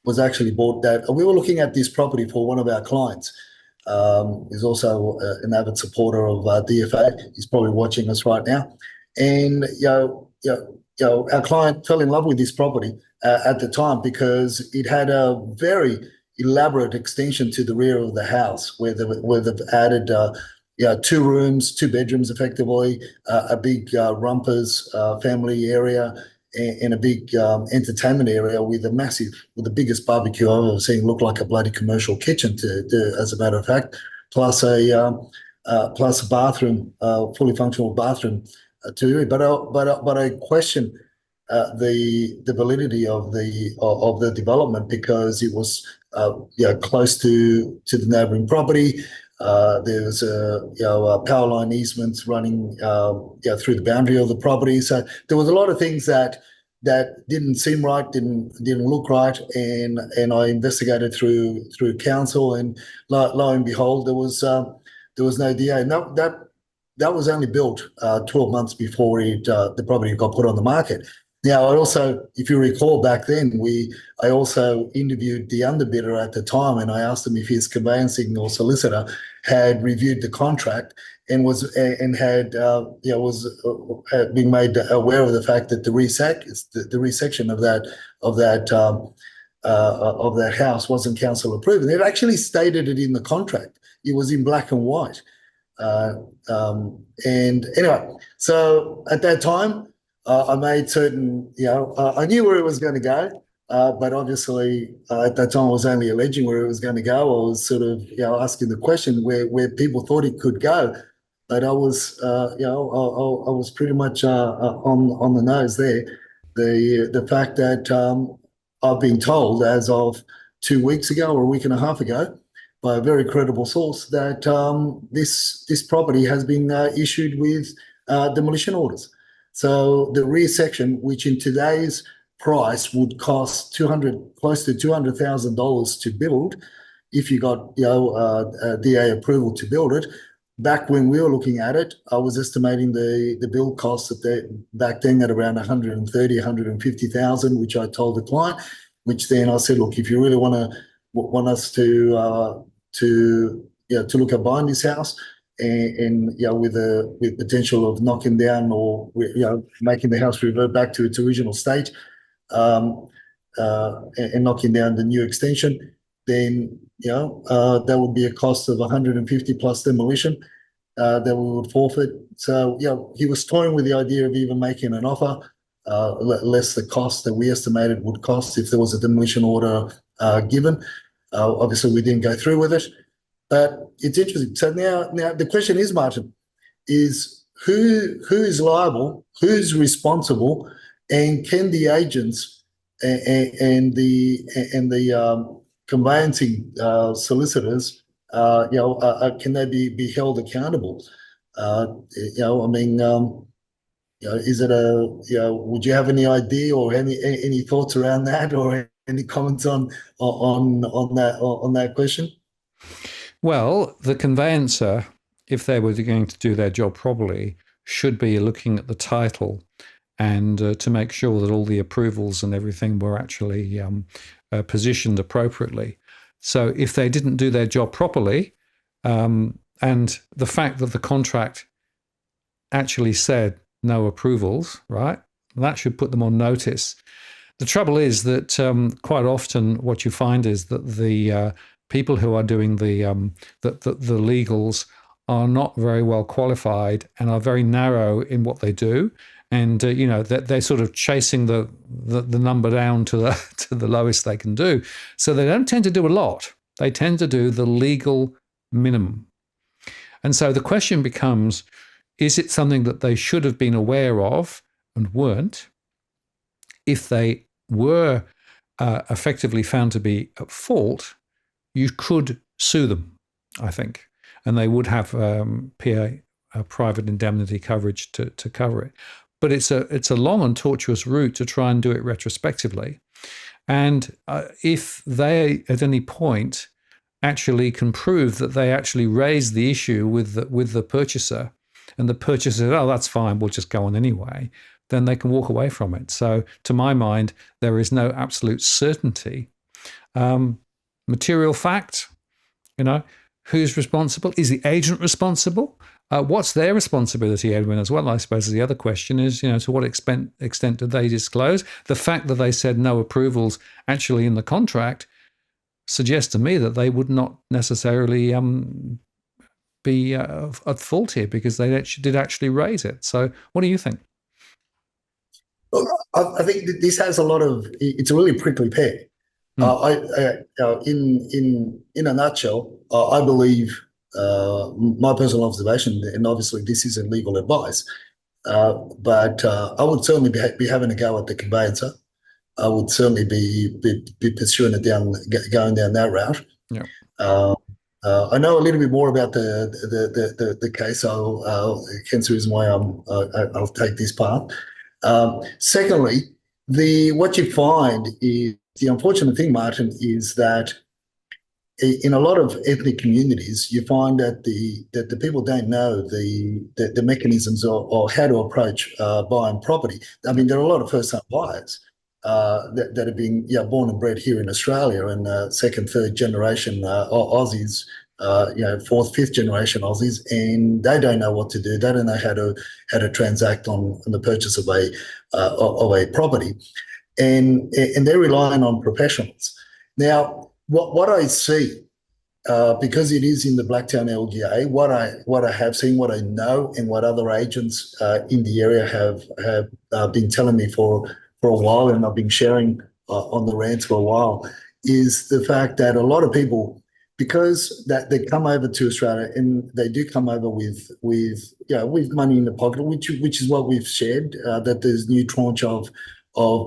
bought? That we were looking at this property for one of our clients. He's also an avid supporter of DFA. He's probably watching us right now. And our client fell in love with this property at the time because it had a very elaborate extension to the rear of the house where they've added 2 rooms, 2 bedrooms, effectively, a big rumpers family area, and a big entertainment area with the biggest barbecue I've ever seen, look like a bloody commercial kitchen, as a matter of fact, plus a bathroom, fully functional bathroom too. But I question the validity of the development because it was close to the neighbouring property. There was a power line easements running through the boundary of the property. So there was a lot of things that didn't seem right, didn't look right, and I investigated through council, and lo and behold, there was no DA. And that was only built 12 months before the property got put on the market. Now, I also, if you recall back then, I also interviewed the underbidder at the time, and I asked him if his conveyancing or solicitor had reviewed the contract and had been made aware of the fact that the resection of that house wasn't council approved. And it actually stated it in the contract. It was in black and white. And anyway, so at that time, I made certain, I knew where it was going to go, but obviously at that time I was only alleging where it was going to go. I was sort of, asking the question where people thought it could go, but I was, I was pretty much on the nose there. The fact that I've been told as of 2 weeks ago or a week and a half ago by a very credible source that this property has been issued with demolition orders. So the rear section, which in today's price would cost close to $200,000 to build, if you got DA approval to build it. Back when we were looking at it, I was estimating the build costs back then at around 130, 150,000, which I told the client. Which then I said, look, if you really want us to look at buying this house, and with potential of knocking down or making the house revert back to its original state, and knocking down the new extension, then that would be a cost of 150 plus demolition that we would forfeit. So he was toying with the idea of even making an offer, less the cost that we estimated would cost if there was a demolition order given. Obviously, we didn't go through with it, but it's interesting. So now the question is, Martin, is who is liable, who's responsible, and can the agents and the conveyancing solicitors, can they be held accountable? Is it would you have any idea or any thoughts around that, or any comments on that question? Well, the conveyancer, if they were going to do their job properly, should be looking at the title and to make sure that all the approvals and everything were actually positioned appropriately. So if they didn't do their job properly, and the fact that the contract actually said no approvals, right, that should put them on notice. The trouble is that quite often what you find is that the people who are doing the legals are not very well qualified and are very narrow in what they do. And they're sort of chasing the number down to the lowest they can do. So they don't tend to do a lot. They tend to do the legal minimum. And so the question becomes, is it something that they should have been aware of and weren't? If they were effectively found to be at fault, you could sue them, I think, and they would have private indemnity coverage to cover it. But it's a long and tortuous route to try and do it retrospectively. And if they at any point actually can prove that they actually raised the issue with the purchaser, and the purchaser says, oh, that's fine, we'll just go on anyway, then they can walk away from it. So to my mind, there is no absolute certainty. Material fact, who's responsible? Is the agent responsible? What's their responsibility, Edwin, as well? I suppose the other question is, to what extent did they disclose? The fact that they said no approvals actually in the contract suggests to me that they would not necessarily be at fault here because they did actually raise it. So what do you think? Well, I think that this has it's a really prickly pear. In a nutshell, I believe, my personal observation, and obviously this isn't legal advice, but I would certainly be having a go at the conveyancer. I would certainly be pursuing it going down that route. Yeah. I know a little bit more about the case, so hence the reason why I'll take this part. Secondly, what you find is the unfortunate thing, Martin, is that in a lot of ethnic communities, you find that the people don't know the mechanisms or how to approach buying property. I mean, there are a lot of first-time buyers that have been born and bred here in Australia, and second, third generation Aussies, fourth, fifth generation Aussies, and they don't know what to do. They don't know how to transact on the purchase of a property, and they're relying on professionals. Now, what I see, because it is in the Blacktown LGA, what I have seen, what I know, and what other agents in the area have been telling me for a while, and I've been sharing on the rants for a while, is the fact that a lot of people, because that they come over to Australia, and they do come over with money in the pocket, which is what we've shared, that there's new tranche of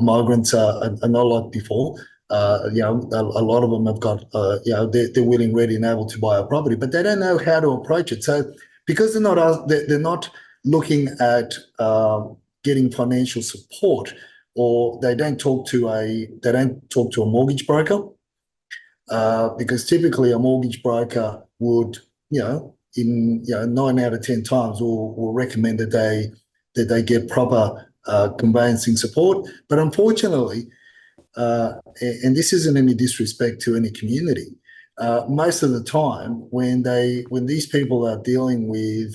migrants are not like before. A lot of them have got, they're willing, ready, and able to buy a property, but they don't know how to approach it. So because they're not looking at getting financial support, or they don't talk to a mortgage broker, because typically a mortgage broker would, in 9 out of 10 times will recommend that they get proper conveyancing support. But unfortunately, and this isn't any disrespect to any community, most of the time when these people are dealing with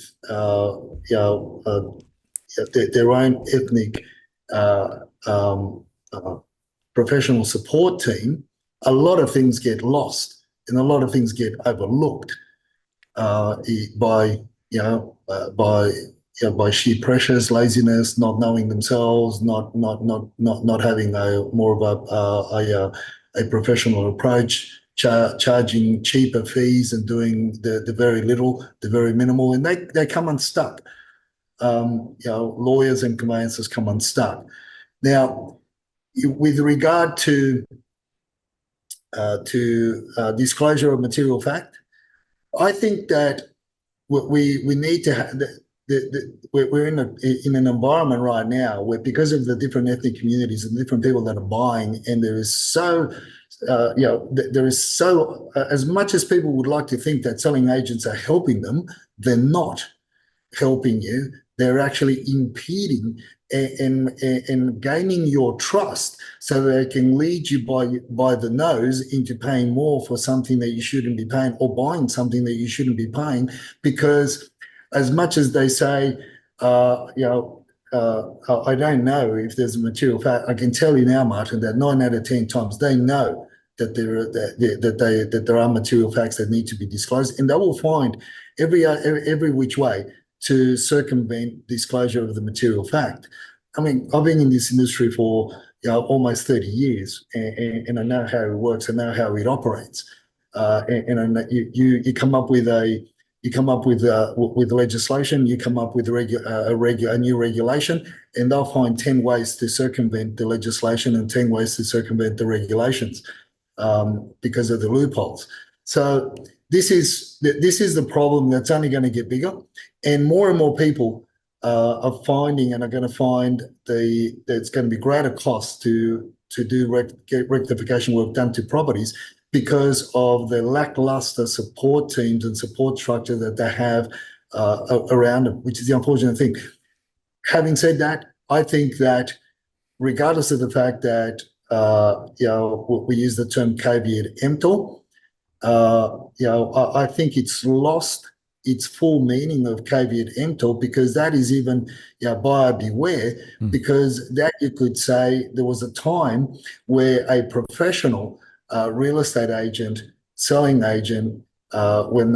their own ethnic professional support team, a lot of things get lost and a lot of things get overlooked by sheer pressures, laziness, not knowing themselves, not having more of a professional approach, charging cheaper fees and doing the very little, the very minimal, and they come unstuck. Lawyers and conveyancers come unstuck. Now, with regard to disclosure of material fact, I think that we need to have we're in an environment right now where, because of the different ethnic communities and different people that are buying, and there is so as much as people would like to think that selling agents are helping them, they're not helping you. They're actually impeding and gaining your trust so they can lead you by the nose into paying more for something that you shouldn't be paying, or buying something that you shouldn't be paying. Because as much as they say, I don't know if there's a material fact, I can tell you now, Martin, that 9 out of 10 times they know that there are material facts that need to be disclosed, and they will find every which way to circumvent disclosure of the material fact. I mean, I've been in this industry for almost 30 years, and I know how it works. I know how it operates. And I know you come up with with legislation. You come up with a new regulation, and they'll find 10 ways to circumvent the legislation and 10 ways to circumvent the regulations because of the loopholes. So this is the problem that's only going to get bigger, and more people are finding and are going to find that it's going to be greater cost to get rectification work done to properties because of the lackluster support teams and support structure that they have around them, which is the unfortunate thing. Having said that, I think that regardless of the fact that we use the term caveat emptor, I think it's lost its full meaning of caveat emptor, because that is even buyer beware, because that you could say there was a time where a professional real estate agent, selling agent, when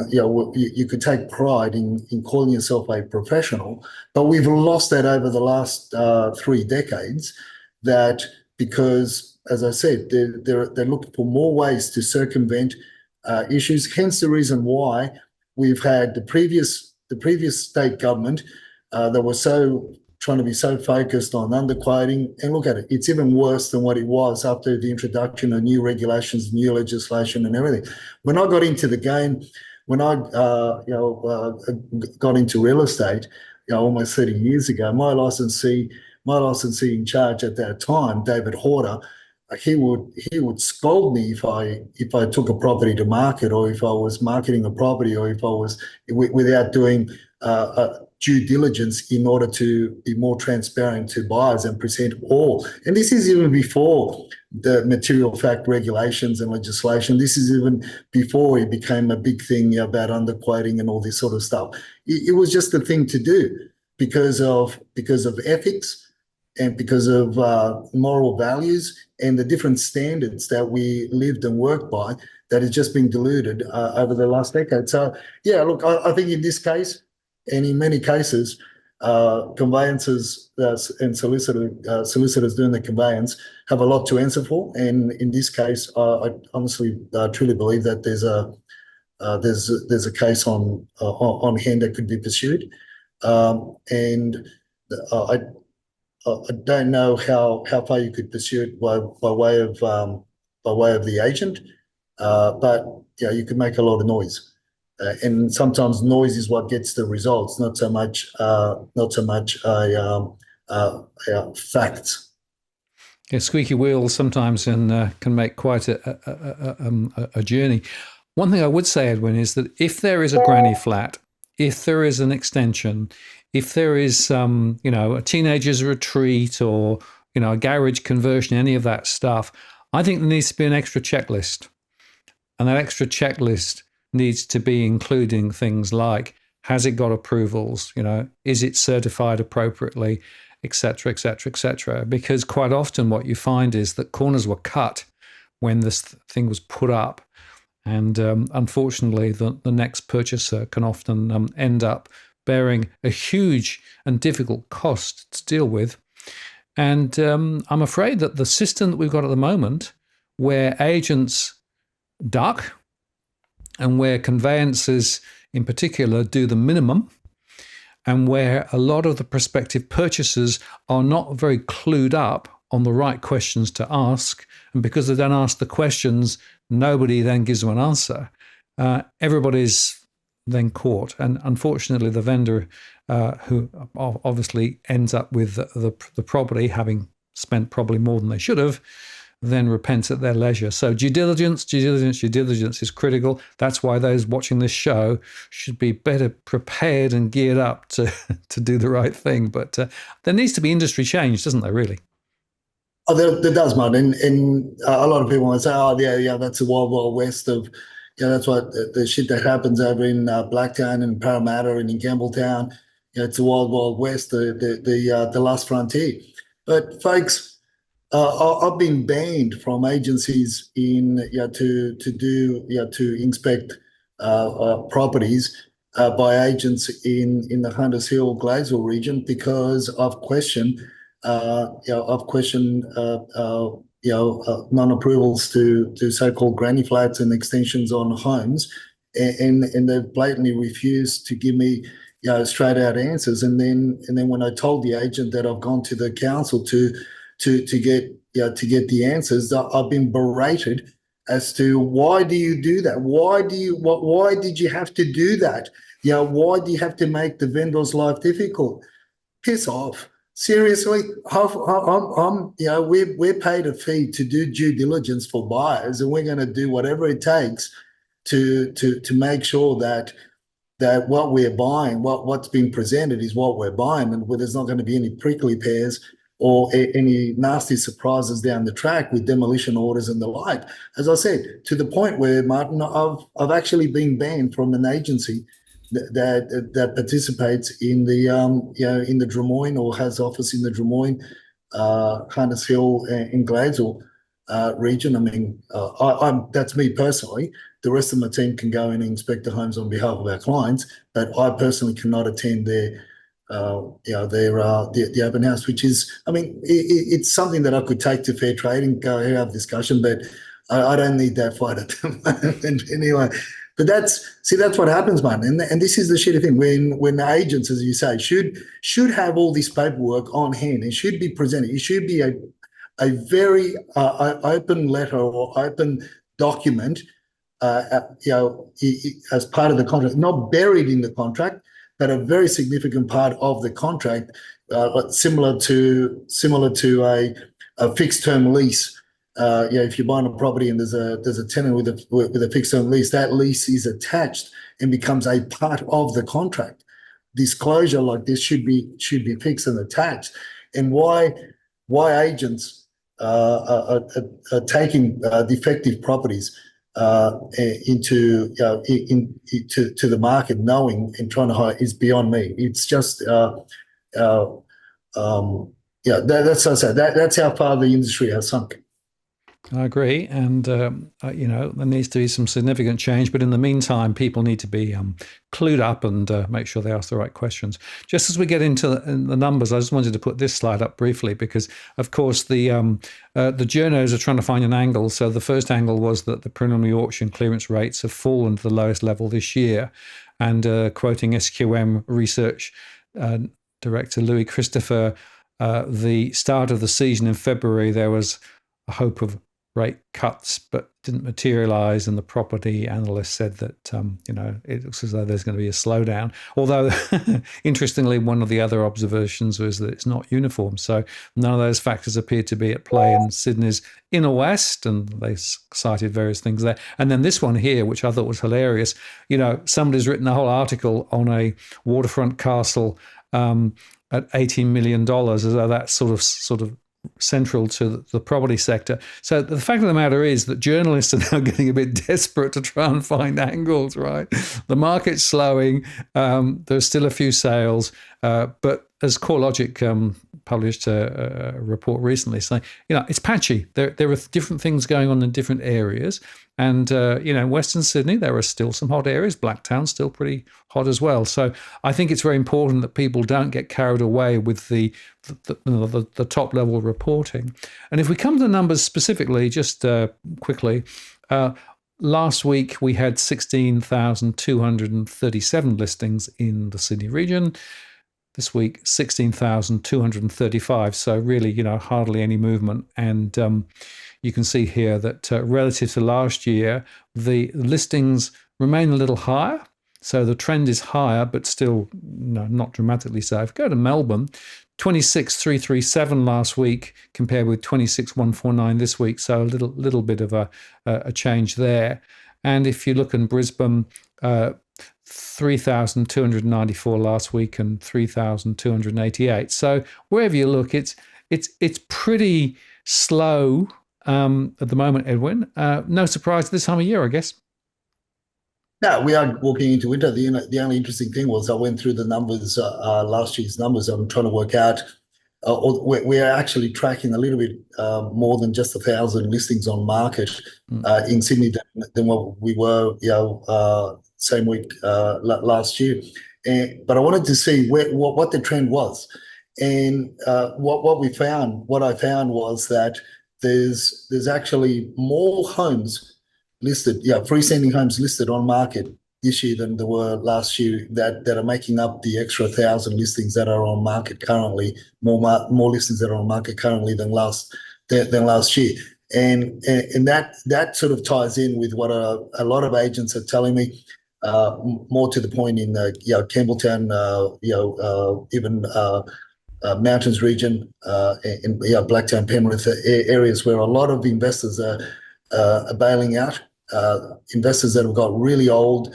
you could take pride in calling yourself a professional, but we've lost that over the last 3 decades. That because, as I said, they're looking for more ways to circumvent issues. Hence the reason why we've had the previous state government that was trying to be so focused on underquoting, and look at it, it's even worse than what it was after the introduction of new regulations, new legislation, and everything. When I got into the game, when I got into real estate, almost 30 years ago, my licensee in charge at that time, David Horder, he would scold me if I took a property to market, or if I was marketing a property, or if I was without doing due diligence in order to be more transparent to buyers and present all. And this is even before the material fact regulations and legislation. This is even before it became a big thing about underquoting and all this sort of stuff. It was just the thing to do because of ethics, and because of moral values and the different standards that we lived and worked by, that has just been diluted over the last decade. So, yeah, look, I think in this case, and in many cases, conveyancers and solicitors doing the conveyance have a lot to answer for. And in this case, I honestly truly believe that there's a case on hand that could be pursued, and I don't know how far you could pursue it by way of the agent, but you could make a lot of noise, and sometimes noise is what gets the results, not so much facts. Yeah, squeaky wheels sometimes can make quite a journey. One thing I would say, Edwin, is that if there is a granny flat, if there is an extension, if there is a teenager's retreat or a garage conversion, any of that stuff, I think there needs to be an extra checklist, and that extra checklist needs to be including things like, has it got approvals? Is it certified appropriately, etc., etc., etc. Because quite often what you find is that corners were cut when this thing was put up, and unfortunately, the next purchaser can often end up bearing a huge and difficult cost to deal with. And I'm afraid that the system that we've got at the moment, where agents duck and where conveyancers in particular do the minimum, and where a lot of the prospective purchasers are not very clued up on the right questions to ask, and because they don't ask the questions, nobody then gives them an answer. Everybody's then caught, and unfortunately, the vendor who obviously ends up with the property, having spent probably more than they should have, then repents at their leisure. So due diligence is critical. That's why those watching this show should be better prepared and geared up to do the right thing. But there needs to be industry change, doesn't there, really? Oh, there does, Martin. And a lot of people want to say, oh, yeah, that's the wild, wild west of, that's what the shit that happens over in Blacktown and Parramatta and in Campbelltown. It's the wild, wild west, the last frontier. But folks, I've been banned from agencies to inspect properties by agents in the Hunters Hill Gladesville region because I've questioned non-approvals to so-called granny flats and extensions on homes, and they've blatantly refused to give me straight out answers. And then when I told the agent that I've gone to the council to get the answers, I've been berated as to why do you do that? Why did you have to do that? Why do you have to make the vendor's life difficult? Piss off. Seriously, we're paid a fee to do due diligence for buyers, and we're going to do whatever it takes to make sure that what we're buying, what's being presented is what we're buying, and where there's not going to be any prickly pears or any nasty surprises down the track with demolition orders and the like. As I said, to the point where, Martin, I've actually been banned from an agency that participates in the in the Drummoyne or has office in the Drummoyne, Hunters Hill, in Gladesville region. I mean, that's me personally. The rest of my team can go in and inspect the homes on behalf of our clients, but I personally cannot attend the open house, which is, I mean, it's something that I could take to fair trade and go have a discussion, but I don't need that fight at the moment anyway. But that's what happens, man. And this is the shitty thing when the agents, as you say, should have all this paperwork on hand. It should be presented. It should be a very open letter or open document, as part of the contract, not buried in the contract, but a very significant part of the contract, similar to a fixed term lease. If you're buying a property and there's a tenant with a fixed term lease, that lease is attached and becomes a part of the contract. Disclosure like this should be fixed and attached. And why agents are taking defective properties into the market, knowing and trying to hire, is beyond me. It's just that's how far the industry has sunk. I agree, and there needs to be some significant change. But in the meantime, people need to be clued up and make sure they ask the right questions. Just as we get into the numbers, I just wanted to put this slide up briefly because, of course, the journos are trying to find an angle. So the first angle was that the preliminary auction clearance rates have fallen to the lowest level this year, and quoting SQM research director Louis Christopher, the start of the season in February, there was a hope of rate cuts, but didn't materialize. And the property analyst said that, it looks as though there's going to be a slowdown. Although, interestingly, one of the other observations was that it's not uniform. So none of those factors appear to be at play in Sydney's inner west. And they cited various things there. And then this one here, which I thought was hilarious, somebody's written a whole article on a waterfront castle at $18 million, as though that's sort of central to the property sector. So the fact of the matter is that journalists are now getting a bit desperate to try and find angles, right? The market's slowing. There's still a few sales. But as CoreLogic published a report recently saying, it's patchy. There are different things going on in different areas. And, in Western Sydney, there are still some hot areas. Blacktown's still pretty hot as well. So I think it's very important that people don't get carried away with the top level reporting. And if we come to the numbers specifically, just quickly, last week we had 16,237 listings in the Sydney region. This week, 16,235. So really, hardly any movement. And you can see here that relative to last year, the listings remain a little higher. So the trend is higher, but still not dramatically so. If you go to Melbourne, 26,337 last week compared with 26,149 this week. So a little bit of a change there. And if you look in Brisbane, 3,294 last week and 3,288. So wherever you look, it's pretty slow at the moment, Edwin. No surprise this time of year, I guess. No, we are walking into winter. The only interesting thing was I went through the numbers, last year's numbers. I'm trying to work out. We are actually tracking a little bit more than just 1,000 listings on market in Sydney than what we were, same week last year. But I wanted to see what the trend was, and what I found was that there's actually more homes listed, freestanding homes listed on market this year than there were last year that are making up the extra 1,000 listings that are on market currently. More listings that are on market currently than last year, and that sort of ties in with what a lot of agents are telling me. More to the point in Campbelltown, even Mountains region, in Blacktown, Penrith areas where a lot of investors are bailing out. Investors that have got really old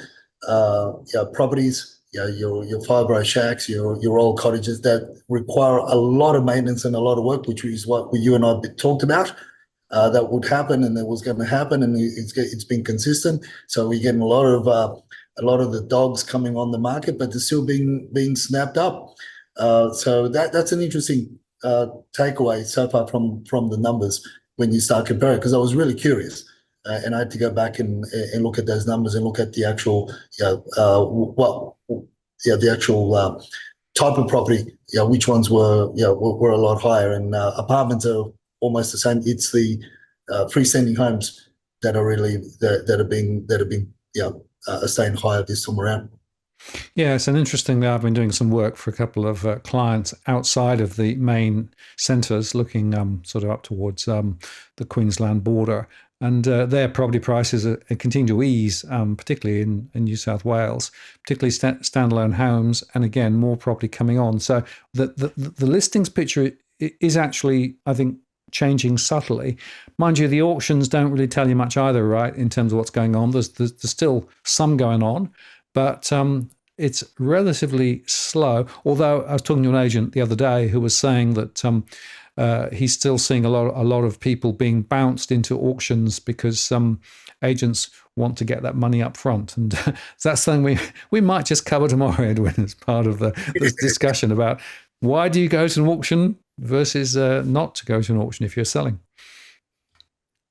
properties, your fibro shacks, your old cottages that require a lot of maintenance and a lot of work, which is what you and I talked about. That would happen and that was going to happen, and it's been consistent. So we're getting a lot of the dogs coming on the market, but they're still being snapped up. So that's an interesting takeaway so far from the numbers when you start comparing, because I was really curious, and I had to go back and look at those numbers and look at the actual the actual type of property, which ones were a lot higher, and apartments are almost the same. It's the freestanding homes that are really that have been staying higher this time around. Yeah, it's an interesting. I've been doing some work for a couple of clients outside of the main centres, looking sort of up towards the Queensland border, and their property prices are continue to ease, particularly in New South Wales, particularly standalone homes, and again more property coming on. So the listings picture is actually, I think, changing subtly. Mind you, the auctions don't really tell you much either, right, in terms of what's going on. There's still some going on, but it's relatively slow. Although I was talking to an agent the other day who was saying that he's still seeing a lot of people being bounced into auctions because some agents want to get that money up front. And that's something we might just cover tomorrow, Edwin, as part of this discussion about why do you go to an auction versus not to go to an auction if you're selling.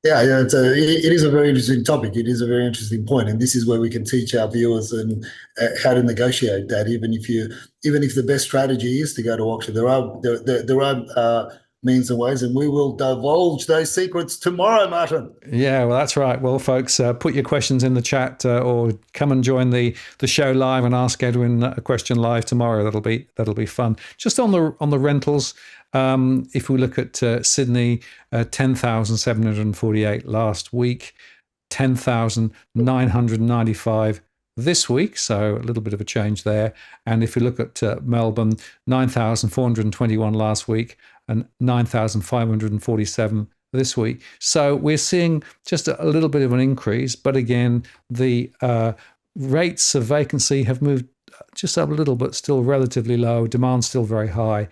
Yeah, it is a very interesting topic. It is a very interesting point, and this is where we can teach our viewers and how to negotiate that. Even if the best strategy is to go to auction, there are means and ways, and we will divulge those secrets tomorrow, Martin. Yeah, well, that's right. Well, folks, put your questions in the chat or come and join the show live and ask Edwin a question live tomorrow. That'll be fun. Just on the rentals, if we look at Sydney, 10,748 last week, 10,995 this week, so a little bit of a change there. And if you look at Melbourne, 9,421 last week and 9,547 this week. So we're seeing just a little bit of an increase, but again, the rates of vacancy have moved just up a little, but still relatively low. Demand's still very high.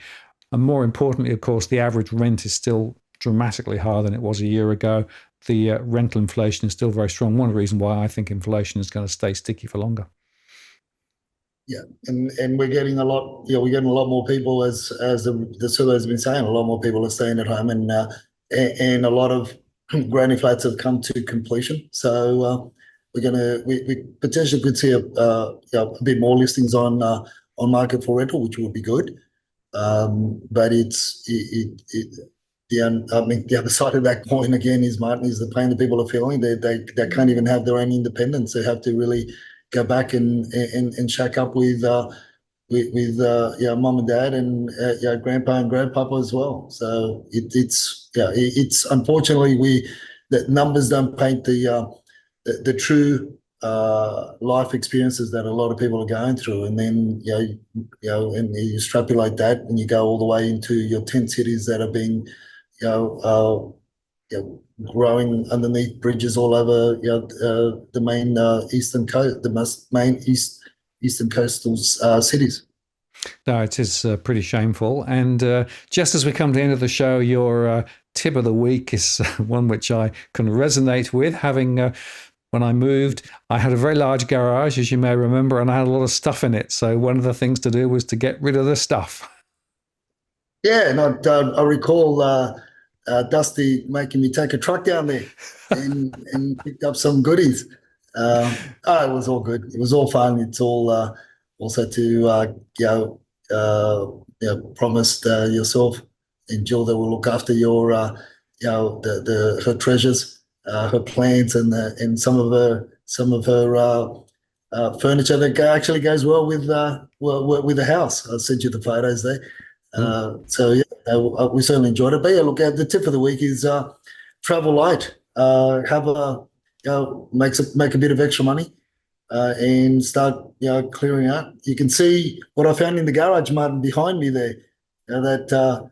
And more importantly, of course, the average rent is still dramatically higher than it was a year ago. The rental inflation is still very strong. One of the reasons why I think inflation is going to stay sticky for longer. Yeah, and we're getting a lot. We're getting a lot more people, as the survey has been saying. A lot more people are staying at home, and a lot of granny flats have come to completion. So we potentially could see a bit more listings on market for rental, which would be good. But the other side of that coin again is, Martin, is the pain that people are feeling. They can't even have their own independence. They have to really go back and shack up with mum and dad and grandpa and grandpapa as well. So it's unfortunately the numbers don't paint the true life experiences that a lot of people are going through. And then and you extrapolate that and you go all the way into your tent cities that are being growing underneath bridges all over the main eastern coast, eastern coastal cities. No, it is pretty shameful. And just as we come to the end of the show, your tip of the week is one which I can resonate with. Having when I moved, I had a very large garage, as you may remember, and I had a lot of stuff in it. So one of the things to do was to get rid of the stuff. Yeah, and I recall Dusty making me take a truck down there and picked up some goodies. It was all good. It was all fun. It's all also to promised yourself and Jill that will look after your her treasures, her plants and some of her furniture that actually goes well with the house. I sent you the photos there. So yeah, we certainly enjoyed it. But yeah, look, the tip of the week is travel light. Make a bit of extra money and start clearing out. You can see what I found in the garage, Martin, behind me there. The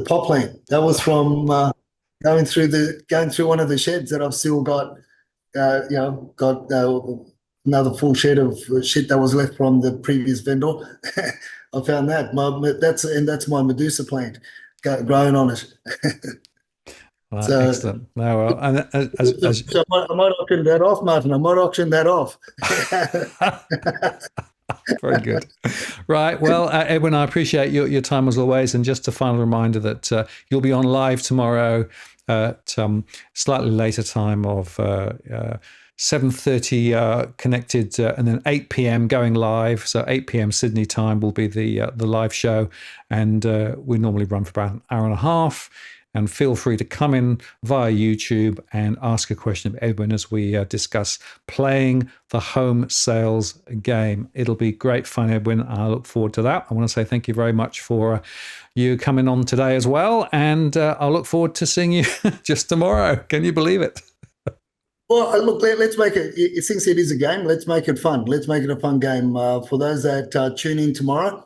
pot plant that was from going through one of the sheds that I've still got. Another full shed of shit that was left from the previous vendor. I found that. That's my Medusa plant growing on it. Well, so, excellent. No, well, and so I might auction that off, Martin. I might auction that off. Very good. Right. Well, Edwin, I appreciate your time as always. And just a final reminder that you'll be on live tomorrow at slightly later time of 7:30 connected and then 8 p.m. going live. So 8 p.m. Sydney time will be the live show. And we normally run for about an hour and a half. And feel free to come in via YouTube and ask a question of Edwin as we discuss playing the home sales game. It'll be great fun, Edwin. I look forward to that. I want to say thank you very much for you coming on today as well. And I'll look forward to seeing you just tomorrow. Can you believe it? Well, look, let's make it, since it is a game, let's make it fun. Let's make it a fun game. For those that tune in tomorrow,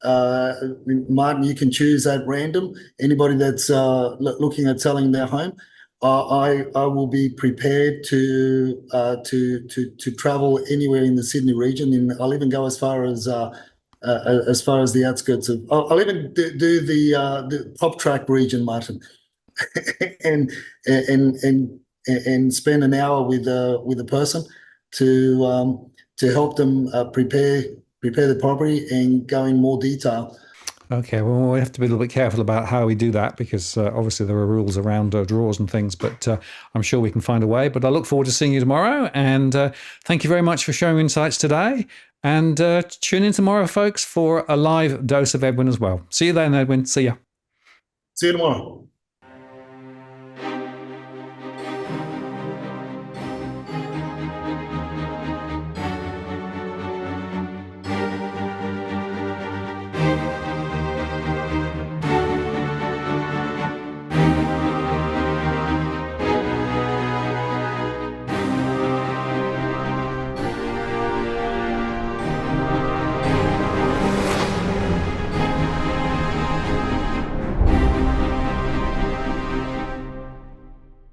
Martin, you can choose at random. Anybody that's looking at selling their home, I will be prepared to travel anywhere in the Sydney region. And I'll even go as far as the outskirts of. I'll even do the pop track region, Martin, and spend an hour with a person to help them prepare the property and go in more detail Okay, well, we have to be a little bit careful about how we do that because obviously there are rules around drawers and things, but I'm sure we can find a way. But I look forward to seeing you tomorrow. And thank you very much for sharing insights today. And tune in tomorrow, folks, for a live dose of Edwin as well. See you then, Edwin. See ya. See you tomorrow.